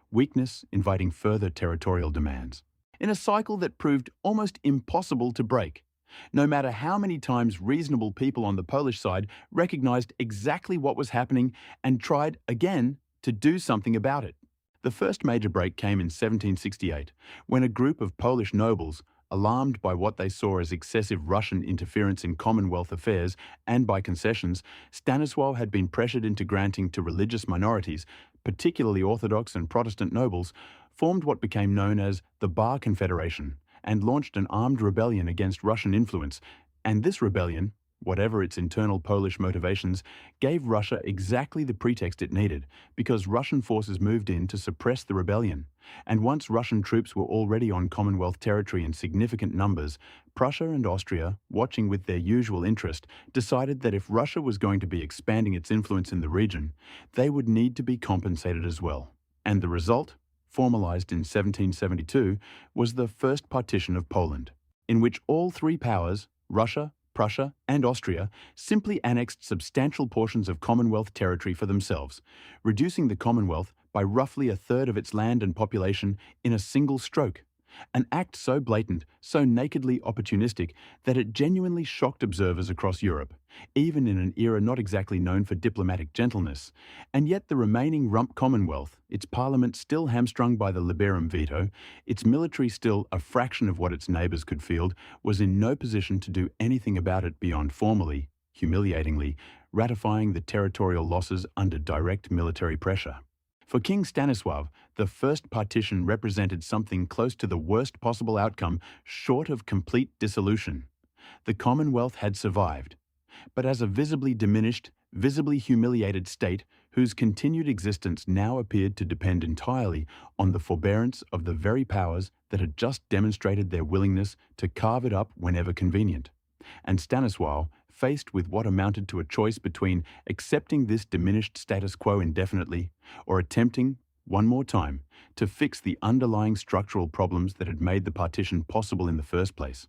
weakness inviting further territorial demands, in a cycle that proved almost impossible to break, no matter how many times reasonable people on the Polish side recognized exactly what was happening and tried again to do something about it. The first major break came in 1768, when a group of Polish nobles, alarmed by what they saw as excessive Russian interference in Commonwealth affairs and by concessions Stanisław had been pressured into granting to religious minorities, particularly Orthodox and Protestant nobles, formed what became known as the Bar Confederation and launched an armed rebellion against Russian influence. And this rebellion, whatever its internal Polish motivations, gave Russia exactly the pretext it needed, because Russian forces moved in to suppress the rebellion. And once Russian troops were already on Commonwealth territory in significant numbers, Prussia and Austria, watching with their usual interest, decided that if Russia was going to be expanding its influence in the region, they would need to be compensated as well. And the result, formalized in 1772, was the First Partition of Poland, in which all three powers, Russia, Prussia, and Austria, simply annexed substantial portions of Commonwealth territory for themselves, reducing the Commonwealth by roughly a third of its land and population in a single stroke, An act so blatant, so nakedly opportunistic, that it genuinely shocked observers across Europe, even in an era not exactly known for diplomatic gentleness. And yet the remaining rump Commonwealth, its parliament still hamstrung by the Liberum veto, its military still a fraction of what its neighbours could field, was in no position to do anything about it beyond formally, humiliatingly, ratifying the territorial losses under direct military pressure. For King Stanislav, the first partition represented something close to the worst possible outcome short of complete dissolution. The Commonwealth had survived, but as a visibly diminished, visibly humiliated state whose continued existence now appeared to depend entirely on the forbearance of the very powers that had just demonstrated their willingness to carve it up whenever convenient. And Stanislaw, faced with what amounted to a choice between accepting this diminished status quo indefinitely or attempting, one more time, to fix the underlying structural problems that had made the partition possible in the first place,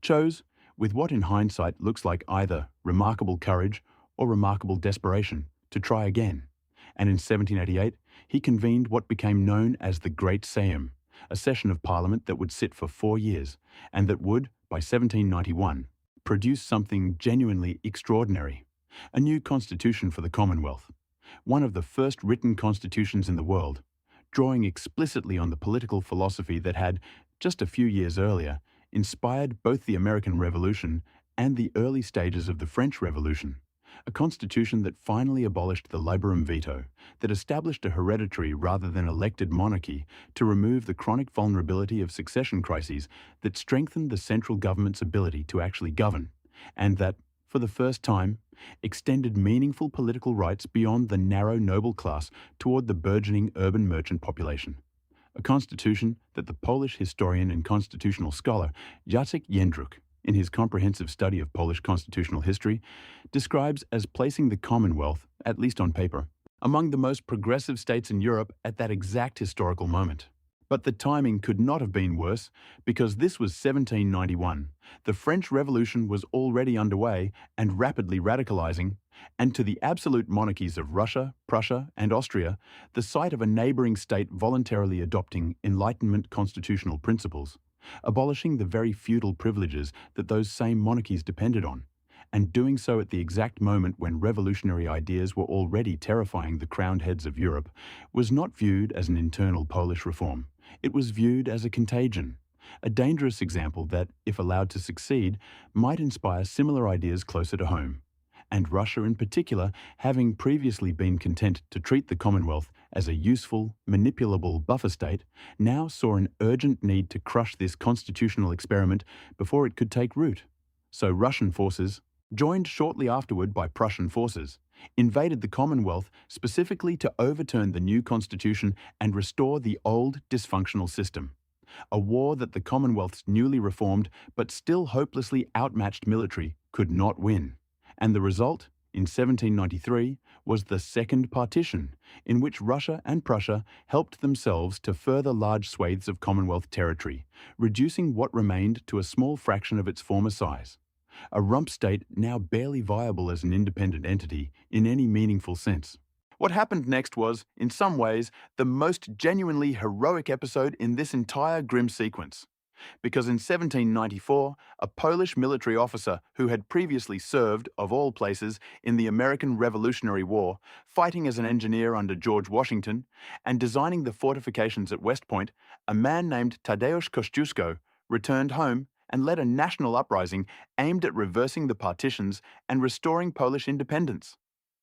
chose, with what in hindsight looks like either remarkable courage or remarkable desperation, to try again. And in 1788, he convened what became known as the Great Sejm, a session of Parliament that would sit for 4 years, and that would, by 1791, produce something genuinely extraordinary, a new constitution for the Commonwealth, one of the first written constitutions in the world, drawing explicitly on the political philosophy that had, just a few years earlier, inspired both the American Revolution and the early stages of the French Revolution, a constitution that finally abolished the Liberum veto, that established a hereditary rather than elected monarchy to remove the chronic vulnerability of succession crises, that strengthened the central government's ability to actually govern, and that, for the first time, extended meaningful political rights beyond the narrow noble class toward the burgeoning urban merchant population. A constitution that the Polish historian and constitutional scholar Jacek Jędruk, in his comprehensive study of Polish constitutional history, describes as placing the Commonwealth, at least on paper, among the most progressive states in Europe at that exact historical moment. But the timing could not have been worse, because this was 1791. The French Revolution was already underway and rapidly radicalizing, and to the absolute monarchies of Russia, Prussia, and Austria, the sight of a neighboring state voluntarily adopting Enlightenment constitutional principles, abolishing the very feudal privileges that those same monarchies depended on, and doing so at the exact moment when revolutionary ideas were already terrifying the crowned heads of Europe, was not viewed as an internal Polish reform. It was viewed as a contagion, a dangerous example that, if allowed to succeed, might inspire similar ideas closer to home. And Russia in particular, having previously been content to treat the Commonwealth as a useful, manipulable buffer state, now saw an urgent need to crush this constitutional experiment before it could take root. So Russian forces, joined shortly afterward by Prussian forces, invaded the Commonwealth specifically to overturn the new constitution and restore the old dysfunctional system. A war that the Commonwealth's newly reformed but still hopelessly outmatched military could not win. And the result, in 1793, was the Second Partition, in which Russia and Prussia helped themselves to further large swathes of Commonwealth territory, reducing what remained to a small fraction of its former size. A rump state now barely viable as an independent entity in any meaningful sense. What happened next was, in some ways, the most genuinely heroic episode in this entire grim sequence. Because in 1794, a Polish military officer who had previously served, of all places, in the American Revolutionary War, fighting as an engineer under George Washington, and designing the fortifications at West Point, a man named Tadeusz Kościuszko, returned home and led a national uprising aimed at reversing the partitions and restoring Polish independence.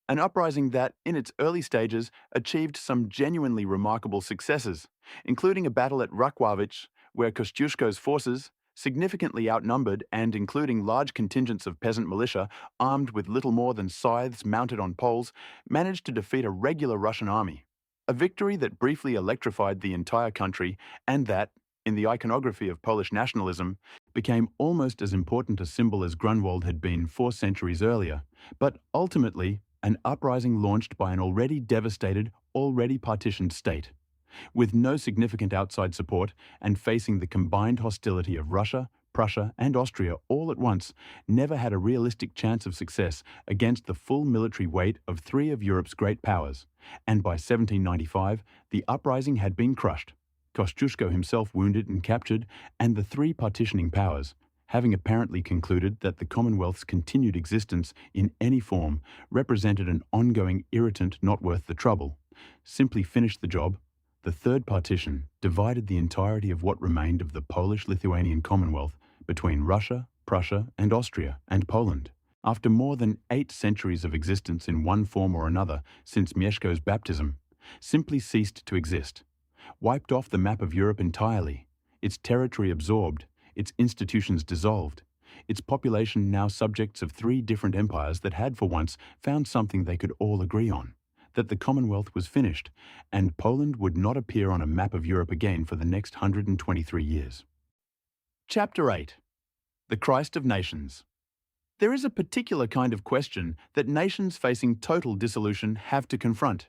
An uprising that, in its early stages, achieved some genuinely remarkable successes, including a battle at Rakowicz, where Kościuszko's forces, significantly outnumbered and including large contingents of peasant militia armed with little more than scythes mounted on poles, managed to defeat a regular Russian army. A victory that briefly electrified the entire country and that, in the iconography of Polish nationalism, became almost as important a symbol as Grunwald had been 4 centuries earlier, but ultimately an uprising launched by an already devastated, already partitioned state. With no significant outside support and facing the combined hostility of Russia, Prussia, and Austria all at once, never had a realistic chance of success against the full military weight of 3 of Europe's great powers, and by 1795, the uprising had been crushed. Kosciuszko himself wounded and captured, and the three partitioning powers, having apparently concluded that the Commonwealth's continued existence in any form represented an ongoing irritant not worth the trouble, simply finished the job. The third partition divided the entirety of what remained of the Polish-Lithuanian Commonwealth between Russia, Prussia, and Austria, and Poland. After more than 8 centuries of existence in one form or another since Mieszko's baptism, simply ceased to exist, wiped off the map of Europe entirely, its territory absorbed, its institutions dissolved, its population now subjects of 3 different empires that had for once found something they could all agree on, that the Commonwealth was finished, and Poland would not appear on a map of Europe again for the next 123 years. Chapter 8. The Christ of Nations. There is a particular kind of question that nations facing total dissolution have to confront,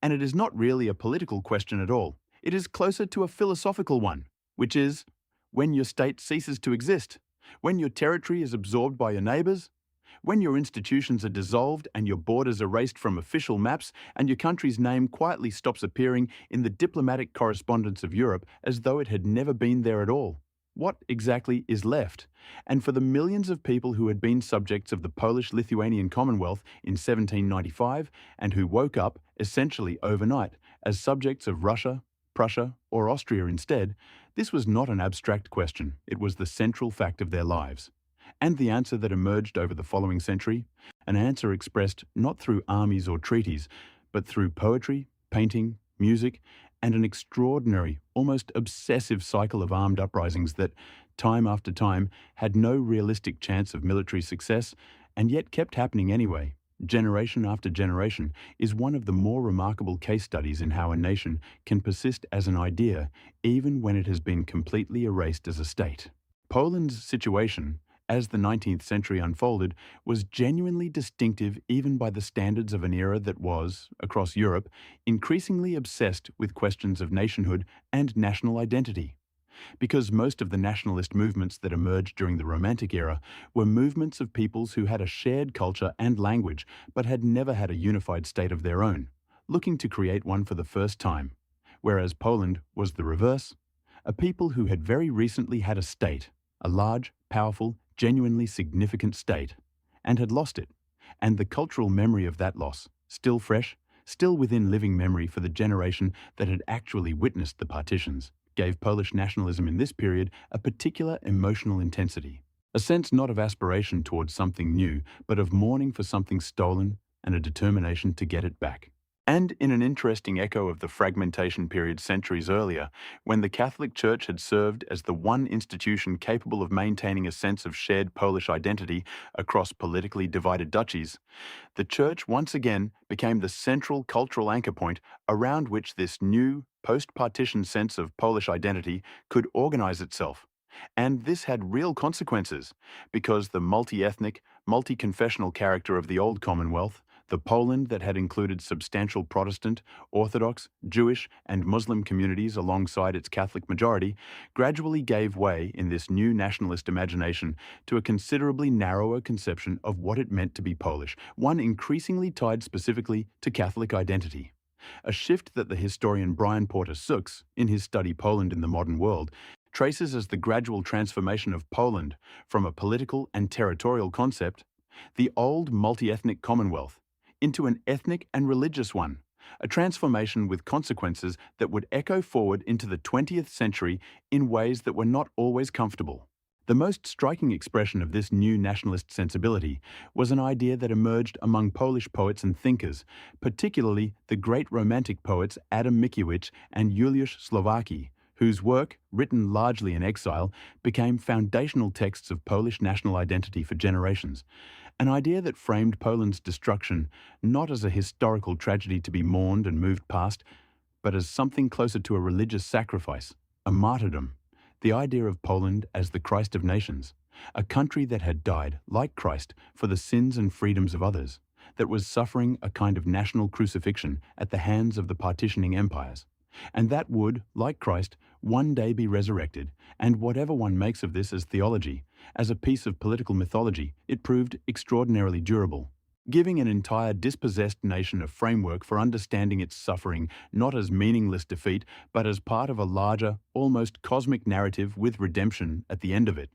and it is not really a political question at all. It is closer to a philosophical one, which is, when your state ceases to exist, when your territory is absorbed by your neighbours, when your institutions are dissolved and your borders erased from official maps and your country's name quietly stops appearing in the diplomatic correspondence of Europe as though it had never been there at all. What exactly is left? And for the millions of people who had been subjects of the Polish-Lithuanian Commonwealth in 1795 and who woke up, essentially overnight, as subjects of Russia, Prussia, or Austria instead, this was not an abstract question, it was the central fact of their lives. And the answer that emerged over the following century, an answer expressed not through armies or treaties, but through poetry, painting, music, and an extraordinary, almost obsessive cycle of armed uprisings that, time after time, had no realistic chance of military success, and yet kept happening anyway, generation after generation, is one of the more remarkable case studies in how a nation can persist as an idea even when it has been completely erased as a state. Poland's situation, as the 19th century unfolded, was genuinely distinctive even by the standards of an era that was, across Europe, increasingly obsessed with questions of nationhood and national identity. Because most of the nationalist movements that emerged during the Romantic era were movements of peoples who had a shared culture and language but had never had a unified state of their own, looking to create one for the first time. Whereas Poland was the reverse, a people who had very recently had a state, a large, powerful, genuinely significant state, and had lost it, and the cultural memory of that loss, still fresh, still within living memory for the generation that had actually witnessed the partitions, gave Polish nationalism in this period a particular emotional intensity, a sense not of aspiration towards something new, but of mourning for something stolen and a determination to get it back. And in an interesting echo of the fragmentation period centuries earlier, when the Catholic Church had served as the one institution capable of maintaining a sense of shared Polish identity across politically divided duchies, the Church once again became the central cultural anchor point around which this new, post-partition sense of Polish identity could organize itself. And this had real consequences, because the multi-ethnic, multi-confessional character of the Old Commonwealth, the Poland that had included substantial Protestant, Orthodox, Jewish, and Muslim communities alongside its Catholic majority, gradually gave way in this new nationalist imagination to a considerably narrower conception of what it meant to be Polish, one increasingly tied specifically to Catholic identity. A shift that the historian Brian Porter Sooks, in his study Poland in the Modern World, traces as the gradual transformation of Poland from a political and territorial concept, the old multi-ethnic Commonwealth, into an ethnic and religious one, a transformation with consequences that would echo forward into the 20th century in ways that were not always comfortable. The most striking expression of this new nationalist sensibility was an idea that emerged among Polish poets and thinkers, particularly the great Romantic poets Adam Mickiewicz and Juliusz Slowacki, whose work, written largely in exile, became foundational texts of Polish national identity for generations. An idea that framed Poland's destruction not as a historical tragedy to be mourned and moved past, but as something closer to a religious sacrifice, a martyrdom. The idea of Poland as the Christ of nations, a country that had died, like Christ, for the sins and freedoms of others, that was suffering a kind of national crucifixion at the hands of the partitioning empires, and that would, like Christ, one day be resurrected, and whatever one makes of this as theology, as a piece of political mythology, it proved extraordinarily durable. giving an entire dispossessed nation a framework for understanding its suffering not as meaningless defeat, but as part of a larger, almost cosmic narrative with redemption at the end of it.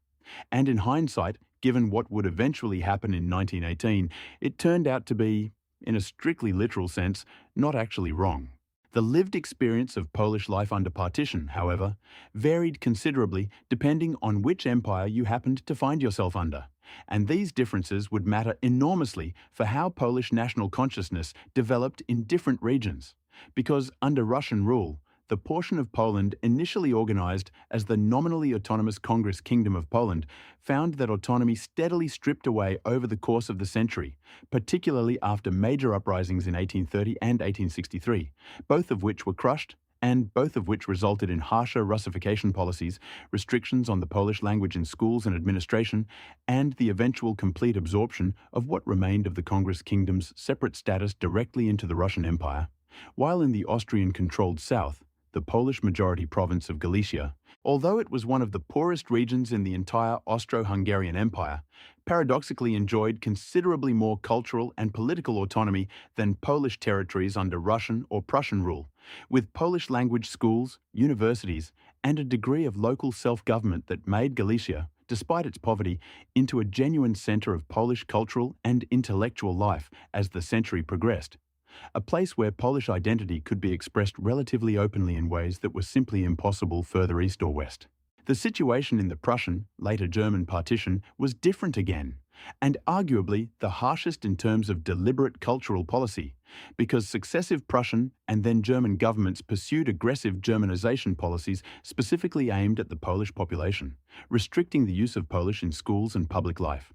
And in hindsight, given what would eventually happen in 1918, it turned out to be, in a strictly literal sense, not actually wrong. The lived experience of Polish life under partition, however, varied considerably depending on which empire you happened to find yourself under. And these differences would matter enormously for how Polish national consciousness developed in different regions. Because under Russian rule, the portion of Poland initially organized as the nominally autonomous Congress Kingdom of Poland found that autonomy steadily stripped away over the course of the century, particularly after major uprisings in 1830 and 1863, both of which were crushed and both of which resulted in harsher Russification policies, restrictions on the Polish language in schools and administration, and the eventual complete absorption of what remained of the Congress Kingdom's separate status directly into the Russian Empire. While in the Austrian-controlled south, the Polish-majority province of Galicia, although it was one of the poorest regions in the entire Austro-Hungarian Empire, paradoxically enjoyed considerably more cultural and political autonomy than Polish territories under Russian or Prussian rule, with Polish-language schools, universities, and a degree of local self-government that made Galicia, despite its poverty, into a genuine center of Polish cultural and intellectual life as the century progressed. A place where Polish identity could be expressed relatively openly in ways that were simply impossible further east or west. The situation in the Prussian, later German partition was different again, and arguably the harshest in terms of deliberate cultural policy, because successive Prussian and then German governments pursued aggressive Germanization policies specifically aimed at the Polish population, restricting the use of Polish in schools and public life,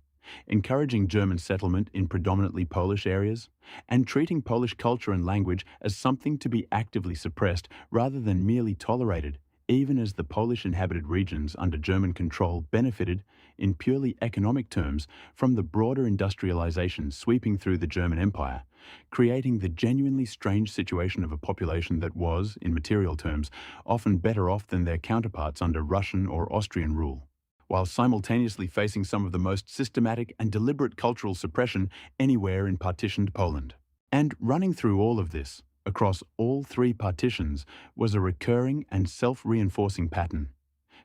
encouraging German settlement in predominantly Polish areas, and treating Polish culture and language as something to be actively suppressed rather than merely tolerated, even as the Polish-inhabited regions under German control benefited, in purely economic terms, from the broader industrialization sweeping through the German Empire, creating the genuinely strange situation of a population that was, in material terms, often better off than their counterparts under Russian or Austrian rule, while simultaneously facing some of the most systematic and deliberate cultural suppression anywhere in partitioned Poland. And running through all of this, across all three partitions, was a recurring and self-reinforcing pattern.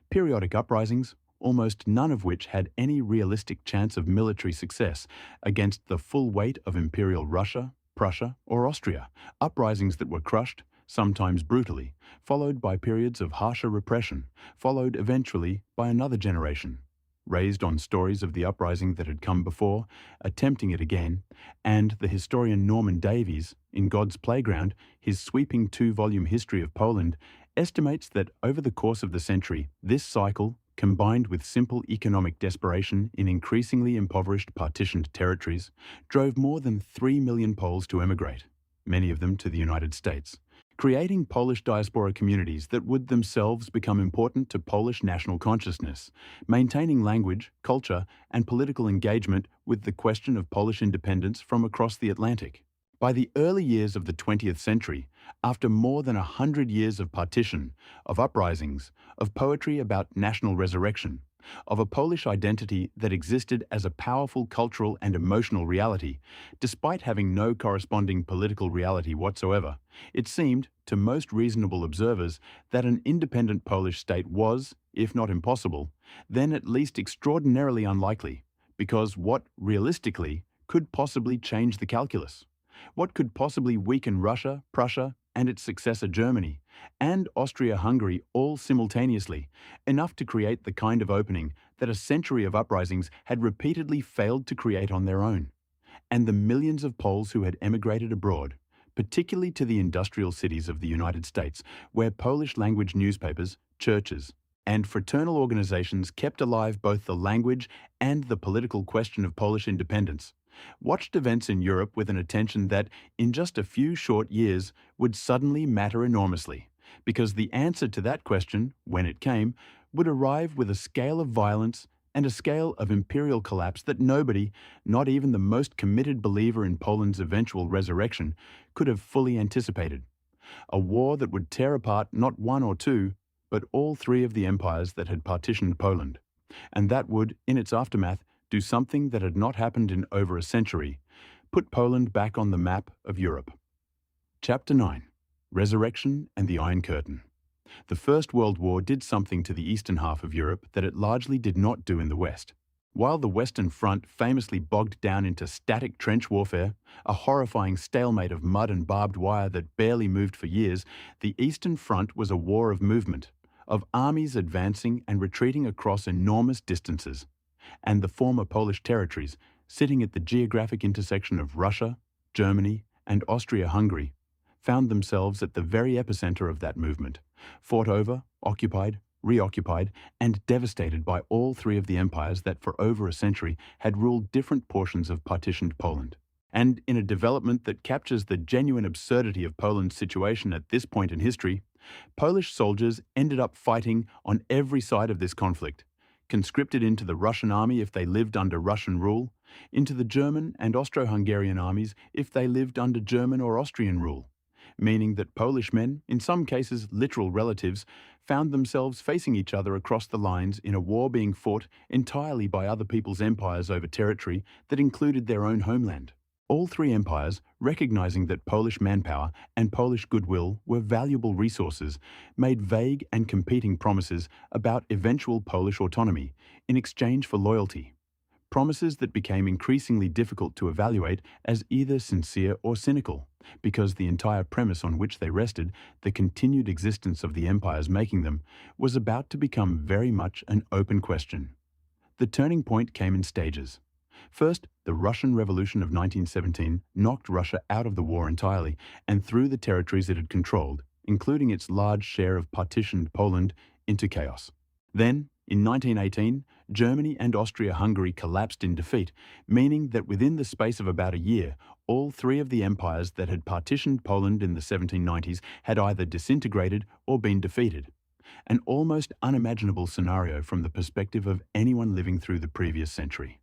Periodic uprisings, almost none of which had any realistic chance of military success against the full weight of Imperial Russia, Prussia, or Austria, uprisings that were crushed, sometimes brutally, followed by periods of harsher repression, followed eventually by another generation, raised on stories of the uprising that had come before, attempting it again, and the historian Norman Davies, in God's Playground, his sweeping 2-volume history of Poland, estimates that over the course of the century, this cycle, combined with simple economic desperation in increasingly impoverished partitioned territories, drove more than 3 million Poles to emigrate, many of them to the United States, creating Polish diaspora communities that would themselves become important to Polish national consciousness, maintaining language, culture, and political engagement with the question of Polish independence from across the Atlantic. By the early years of the 20th century, after more than 100 years of partition, of uprisings, of poetry about national resurrection, of a Polish identity that existed as a powerful cultural and emotional reality, despite having no corresponding political reality whatsoever, it seemed, to most reasonable observers, that an independent Polish state was, if not impossible, then at least extraordinarily unlikely, because what, realistically, could possibly change the calculus? What could possibly weaken Russia, Prussia, and its successor Germany, and Austria-Hungary all simultaneously, enough to create the kind of opening that a century of uprisings had repeatedly failed to create on their own? And the millions of Poles who had emigrated abroad, particularly to the industrial cities of the United States, where Polish-language newspapers, churches, and fraternal organizations kept alive both the language and the political question of Polish independence, watched events in Europe with an attention that, in just a few short years, would suddenly matter enormously, because the answer to that question, when it came, would arrive with a scale of violence and a scale of imperial collapse that nobody, not even the most committed believer in Poland's eventual resurrection, could have fully anticipated. A war that would tear apart not one or two, but all three of the empires that had partitioned Poland, and that would, in its aftermath, do something that had not happened in over a century, put Poland back on the map of Europe. Chapter 9. Resurrection and the Iron Curtain. The First World War did something to the eastern half of Europe that it largely did not do in the West. While the Western Front famously bogged down into static trench warfare, a horrifying stalemate of mud and barbed wire that barely moved for years, the Eastern Front was a war of movement, of armies advancing and retreating across enormous distances, and the former Polish territories, sitting at the geographic intersection of Russia, Germany, and Austria-Hungary, found themselves at the very epicenter of that movement, fought over, occupied, reoccupied, and devastated by all three of the empires that for over a century had ruled different portions of partitioned Poland. And in a development that captures the genuine absurdity of Poland's situation at this point in history, Polish soldiers ended up fighting on every side of this conflict, conscripted into the Russian army if they lived under Russian rule, into the German and Austro-Hungarian armies if they lived under German or Austrian rule, meaning that Polish men, in some cases literal relatives, found themselves facing each other across the lines in a war being fought entirely by other people's empires over territory that included their own homeland. All three empires, recognizing that Polish manpower and Polish goodwill were valuable resources, made vague and competing promises about eventual Polish autonomy in exchange for loyalty. Promises that became increasingly difficult to evaluate as either sincere or cynical, because the entire premise on which they rested, the continued existence of the empires making them, was about to become very much an open question. The turning point came in stages. First, the Russian Revolution of 1917 knocked Russia out of the war entirely and threw the territories it had controlled, including its large share of partitioned Poland, into chaos. Then, in 1918, Germany and Austria-Hungary collapsed in defeat, meaning that within the space of about a year, all three of the empires that had partitioned Poland in the 1790s had either disintegrated or been defeated. An almost unimaginable scenario from the perspective of anyone living through the previous century.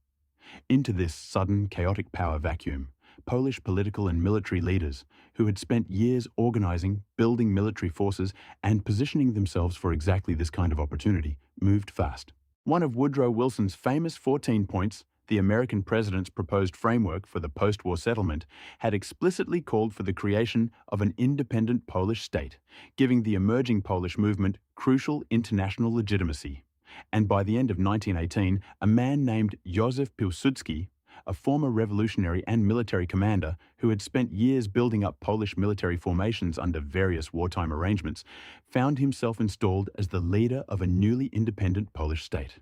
Into this sudden, chaotic power vacuum, Polish political and military leaders, who had spent years organizing, building military forces, and positioning themselves for exactly this kind of opportunity, moved fast. One of Woodrow Wilson's famous 14 points, the American president's proposed framework for the post-war settlement, had explicitly called for the creation of an independent Polish state, giving the emerging Polish movement crucial international legitimacy. And by the end of 1918, a man named Józef Piłsudski, a former revolutionary and military commander who had spent years building up Polish military formations under various wartime arrangements, found himself installed as the leader of a newly independent Polish state.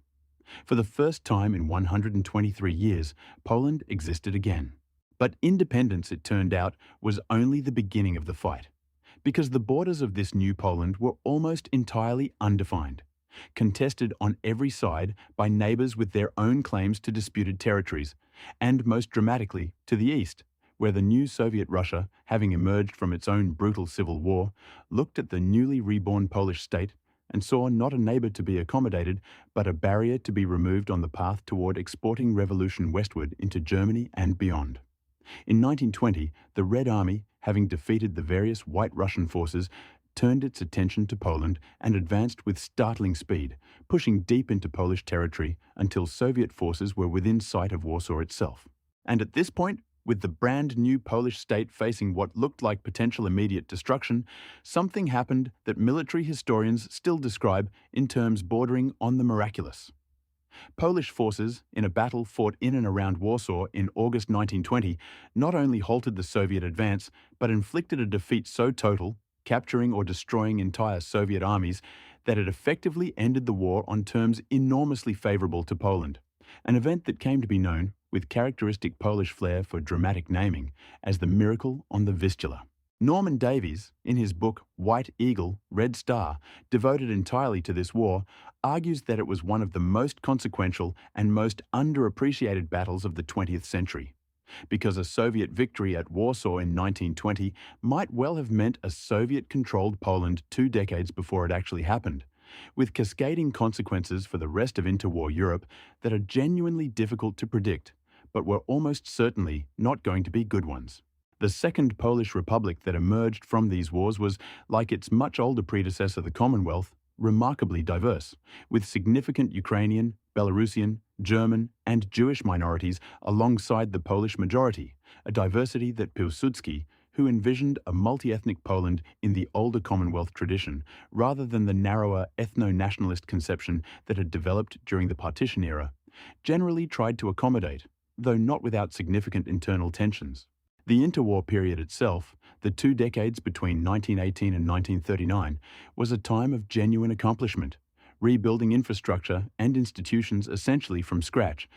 For the first time in 123 years, Poland existed again. But independence, it turned out, was only the beginning of the fight, because the borders of this new Poland were almost entirely undefined, contested on every side by neighbors with their own claims to disputed territories, and most dramatically to the east, where the new Soviet Russia, having emerged from its own brutal civil war, looked at the newly reborn Polish state and saw not a neighbor to be accommodated, but a barrier to be removed on the path toward exporting revolution westward into Germany and beyond. In 1920, the Red Army, having defeated the various White Russian forces, turned its attention to Poland and advanced with startling speed, pushing deep into Polish territory until Soviet forces were within sight of Warsaw itself. And at this point, with the brand new Polish state facing what looked like potential immediate destruction, something happened that military historians still describe in terms bordering on the miraculous. Polish forces, in a battle fought in and around Warsaw in August 1920, not only halted the Soviet advance, but inflicted a defeat so total, capturing or destroying entire Soviet armies, that it effectively ended the war on terms enormously favorable to Poland, an event that came to be known, with characteristic Polish flair for dramatic naming, as the miracle on the Vistula. Norman Davies, in his book White Eagle, Red Star, devoted entirely to this war, argues that it was one of the most consequential and most underappreciated battles of the 20th century, because a Soviet victory at Warsaw in 1920 might well have meant a Soviet-controlled Poland 2 decades before it actually happened, with cascading consequences for the rest of interwar Europe that are genuinely difficult to predict, but were almost certainly not going to be good ones. The Second Polish Republic that emerged from these wars was, like its much older predecessor, the Commonwealth, remarkably diverse, with significant Ukrainian, Belarusian, German, and Jewish minorities alongside the Polish majority, a diversity that Piłsudski, who envisioned a multi-ethnic Poland in the older Commonwealth tradition rather than the narrower ethno-nationalist conception that had developed during the partition era, generally tried to accommodate, though not without significant internal tensions. The interwar period itself, the 2 decades between 1918 and 1939, was a time of genuine accomplishment, rebuilding infrastructure and institutions essentially from scratch,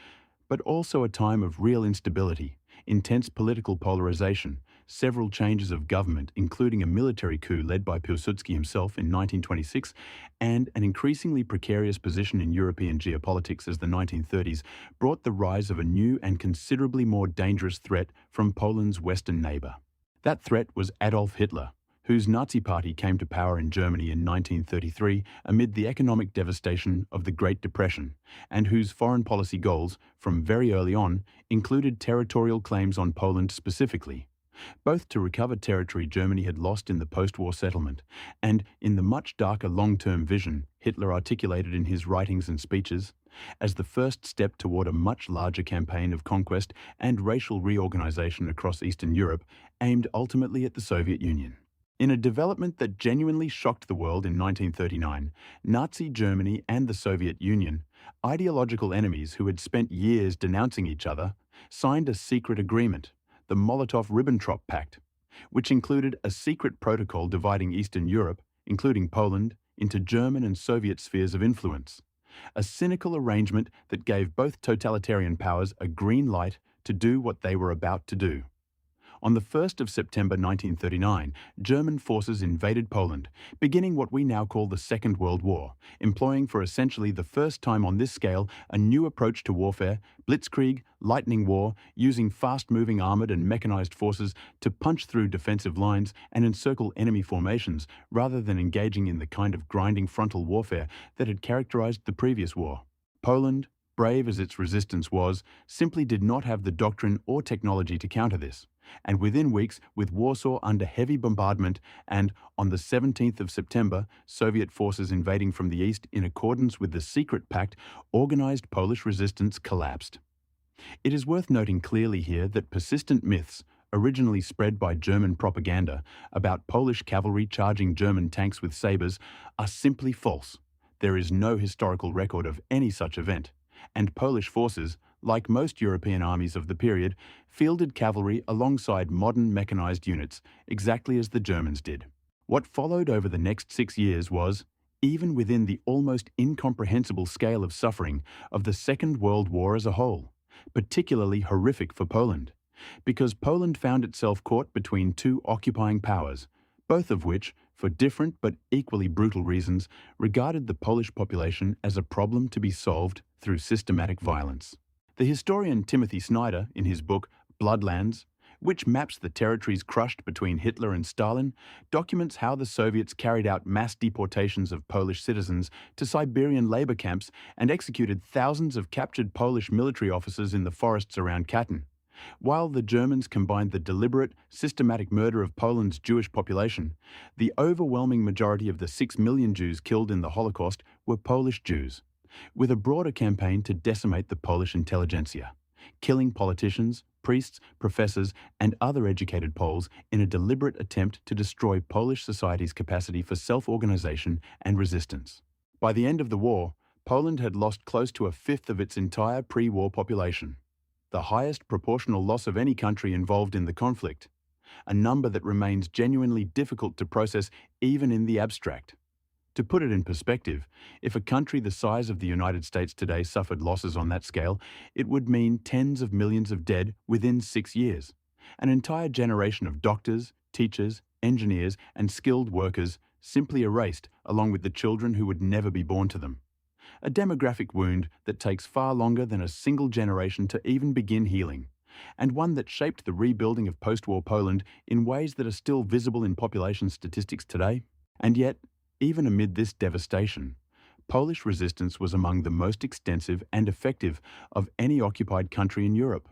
but also a time of real instability, intense political polarization, several changes of government, including a military coup led by Piłsudski himself in 1926, and an increasingly precarious position in European geopolitics as the 1930s brought the rise of a new and considerably more dangerous threat from Poland's western neighbor. That threat was Adolf Hitler, whose Nazi Party came to power in Germany in 1933 amid the economic devastation of the Great Depression, and whose foreign policy goals, from very early on, included territorial claims on Poland specifically, both to recover territory Germany had lost in the post-war settlement, and in the much darker long-term vision Hitler articulated in his writings and speeches, as the first step toward a much larger campaign of conquest and racial reorganization across Eastern Europe aimed ultimately at the Soviet Union. In a development that genuinely shocked the world in 1939, Nazi Germany and the Soviet Union, ideological enemies who had spent years denouncing each other, signed a secret agreement, the Molotov-Ribbentrop Pact, which included a secret protocol dividing Eastern Europe, including Poland, into German and Soviet spheres of influence, a cynical arrangement that gave both totalitarian powers a green light to do what they were about to do. On the 1st of September 1939, German forces invaded Poland, beginning what we now call the Second World War, employing for essentially the first time on this scale a new approach to warfare, blitzkrieg, lightning war, using fast-moving armored and mechanized forces to punch through defensive lines and encircle enemy formations, rather than engaging in the kind of grinding frontal warfare that had characterized the previous war. Poland, brave as its resistance was, simply did not have the doctrine or technology to counter this. And within weeks, with Warsaw under heavy bombardment and, on the 17th of September, Soviet forces invading from the east in accordance with the secret pact, organized Polish resistance collapsed. It is worth noting clearly here that persistent myths, originally spread by German propaganda, about Polish cavalry charging German tanks with sabers, are simply false. There is no historical record of any such event, and Polish forces, like most European armies of the period, fielded cavalry alongside modern mechanized units, exactly as the Germans did. What followed over the next 6 years was, even within the almost incomprehensible scale of suffering of the Second World War as a whole, particularly horrific for Poland, because Poland found itself caught between two occupying powers, both of which, for different but equally brutal reasons, regarded the Polish population as a problem to be solved through systematic violence. The historian Timothy Snyder, in his book Bloodlands, which maps the territories crushed between Hitler and Stalin, documents how the Soviets carried out mass deportations of Polish citizens to Siberian labor camps and executed thousands of captured Polish military officers in the forests around Katyn, while the Germans combined the deliberate, systematic murder of Poland's Jewish population. The overwhelming majority of the 6 million Jews killed in the Holocaust were Polish Jews, with a broader campaign to decimate the Polish intelligentsia, killing politicians, priests, professors, and other educated Poles in a deliberate attempt to destroy Polish society's capacity for self-organization and resistance. By the end of the war, Poland had lost close to a fifth of its entire pre-war population, the highest proportional loss of any country involved in the conflict, a number that remains genuinely difficult to process even in the abstract. To put it in perspective, if a country the size of the United States today suffered losses on that scale, it would mean tens of millions of dead within 6 years. An entire generation of doctors, teachers, engineers, and skilled workers simply erased, along with the children who would never be born to them. A demographic wound that takes far longer than a single generation to even begin healing, and one that shaped the rebuilding of post-war Poland in ways that are still visible in population statistics today. And yet, even amid this devastation, Polish resistance was among the most extensive and effective of any occupied country in Europe,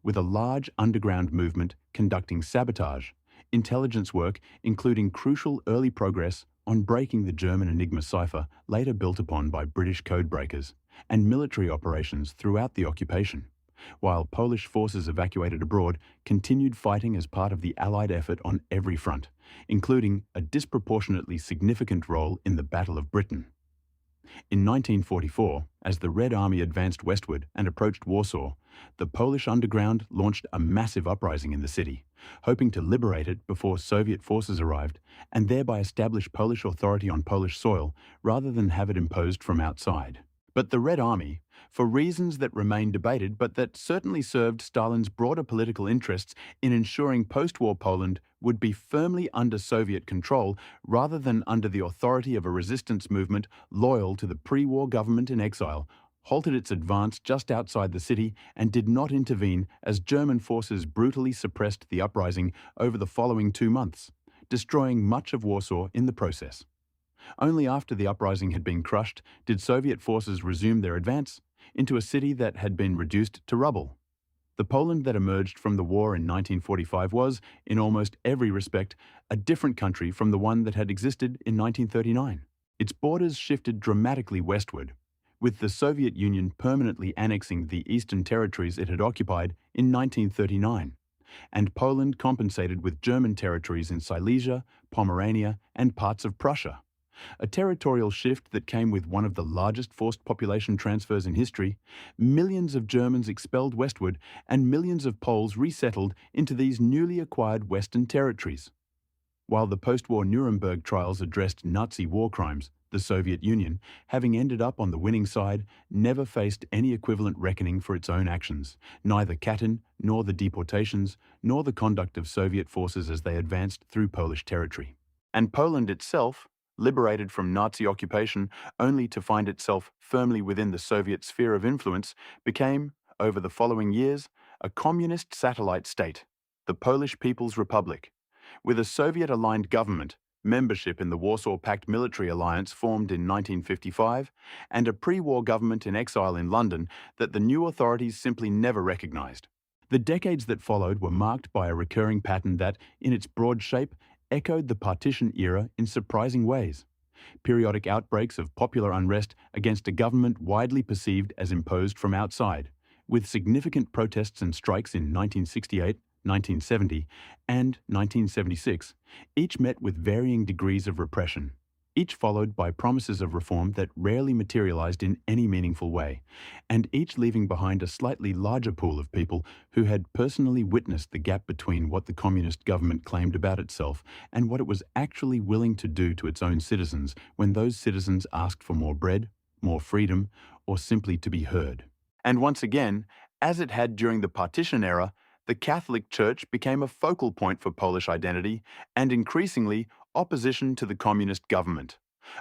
with a large underground movement conducting sabotage, intelligence work including crucial early progress on breaking the German Enigma cipher later built upon by British codebreakers, and military operations throughout the occupation, while Polish forces evacuated abroad continued fighting as part of the Allied effort on every front, including a disproportionately significant role in the Battle of Britain. In 1944, as the Red Army advanced westward and approached Warsaw, the Polish underground launched a massive uprising in the city, hoping to liberate it before Soviet forces arrived and thereby establish Polish authority on Polish soil rather than have it imposed from outside. But the Red Army, for reasons that remain debated but that certainly served Stalin's broader political interests in ensuring post-war Poland would be firmly under Soviet control rather than under the authority of a resistance movement loyal to the pre-war government in exile, halted its advance just outside the city and did not intervene as German forces brutally suppressed the uprising over the following 2 months, destroying much of Warsaw in the process. Only after the uprising had been crushed did Soviet forces resume their advance into a city that had been reduced to rubble. The Poland that emerged from the war in 1945 was, in almost every respect, a different country from the one that had existed in 1939. Its borders shifted dramatically westward, with the Soviet Union permanently annexing the eastern territories it had occupied in 1939, and Poland compensated with German territories in Silesia, Pomerania, and parts of Prussia. A territorial shift that came with one of the largest forced population transfers in history, millions of Germans expelled westward and millions of Poles resettled into these newly acquired Western territories. While the post-war Nuremberg trials addressed Nazi war crimes, the Soviet Union, having ended up on the winning side, never faced any equivalent reckoning for its own actions, neither Katyn, nor the deportations, nor the conduct of Soviet forces as they advanced through Polish territory. And Poland itself, liberated from Nazi occupation only to find itself firmly within the Soviet sphere of influence, became, over the following years, a communist satellite state, the Polish People's Republic, with a Soviet-aligned government, membership in the Warsaw Pact military alliance formed in 1955, and a pre-war government in exile in London that the new authorities simply never recognized. The decades that followed were marked by a recurring pattern that, in its broad shape, echoed the partition era in surprising ways. Periodic outbreaks of popular unrest against a government widely perceived as imposed from outside, with significant protests and strikes in 1968, 1970, and 1976, each met with varying degrees of repression, each followed by promises of reform that rarely materialized in any meaningful way, and each leaving behind a slightly larger pool of people who had personally witnessed the gap between what the communist government claimed about itself and what it was actually willing to do to its own citizens when those citizens asked for more bread, more freedom, or simply to be heard. And once again, as it had during the partition era, the Catholic Church became a focal point for Polish identity and increasingly opposition to the communist government,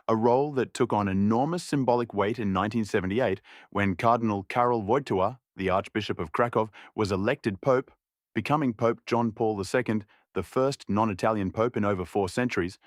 a role that took on enormous symbolic weight in 1978 when Cardinal Karol Wojtyła, the Archbishop of Krakow, was elected Pope, becoming Pope John Paul II, the first non-Italian Pope in over 4 centuries.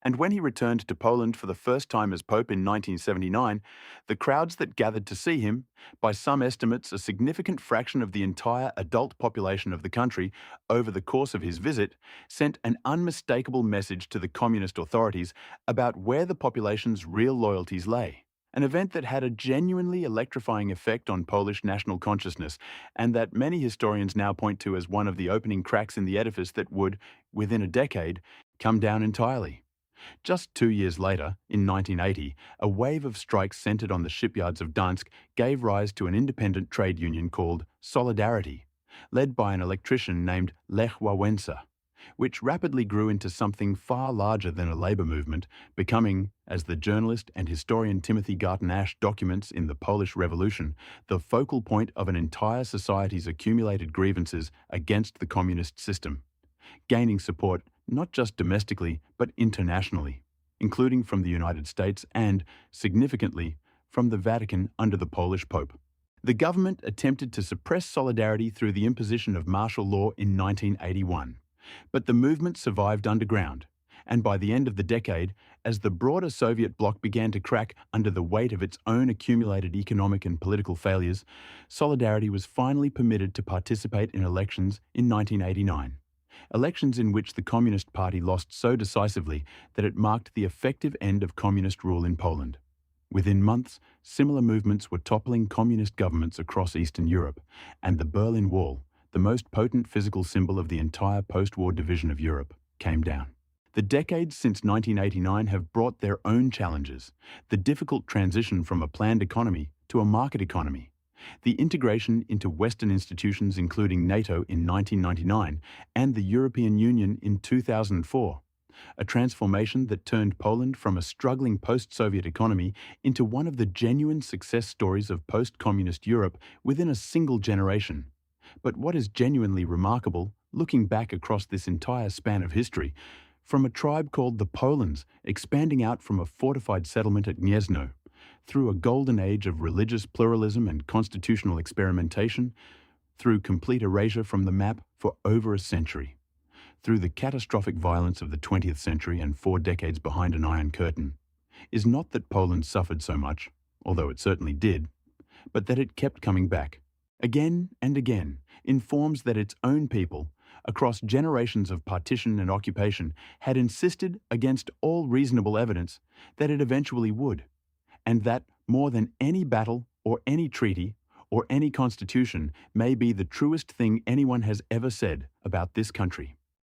And when he returned to Poland for the first time as Pope in 1979, the crowds that gathered to see him, by some estimates a significant fraction of the entire adult population of the country over the course of his visit, sent an unmistakable message to the communist authorities about where the population's real loyalties lay. An event that had a genuinely electrifying effect on Polish national consciousness, and that many historians now point to as one of the opening cracks in the edifice that would, within a decade, come down entirely. Just 2 years later, in 1980, a wave of strikes centered on the shipyards of Gdansk gave rise to an independent trade union called Solidarity, led by an electrician named Lech Wałęsa, which rapidly grew into something far larger than a labor movement, becoming, as the journalist and historian Timothy Garton-Ash documents in The Polish Revolution, the focal point of an entire society's accumulated grievances against the communist system, gaining support not just domestically but internationally, including from the United States and, significantly, from the Vatican under the Polish Pope. The government attempted to suppress solidarity through the imposition of martial law in 1981, but the movement survived underground, and by the end of the decade, as the broader Soviet bloc began to crack under the weight of its own accumulated economic and political failures, Solidarity was finally permitted to participate in elections in 1989. elections in which the Communist Party lost so decisively that it marked the effective end of communist rule in Poland. Within months, similar movements were toppling communist governments across Eastern Europe, and the Berlin Wall, the most potent physical symbol of the entire post-war division of Europe, came down. The decades since 1989 have brought their own challenges: the difficult transition from a planned economy to a market economy, the integration into Western institutions including NATO in 1999 and the European Union in 2004, a transformation that turned Poland from a struggling post-Soviet economy into one of the genuine success stories of post-communist Europe within a single generation. But what is genuinely remarkable, looking back across this entire span of history, from a tribe called the Polans expanding out from a fortified settlement at Gniezno, through a golden age of religious pluralism and constitutional experimentation, through complete erasure from the map for over a century, through the catastrophic violence of the 20th century and 4 decades behind an Iron Curtain, is not that Poland suffered so much, although it certainly did, but that it kept coming back, again and again, in forms that its own people, across generations of partition and occupation, had insisted against all reasonable evidence that it eventually would, and that, more than any battle or any treaty or any constitution, may be the truest thing anyone has ever said about this country.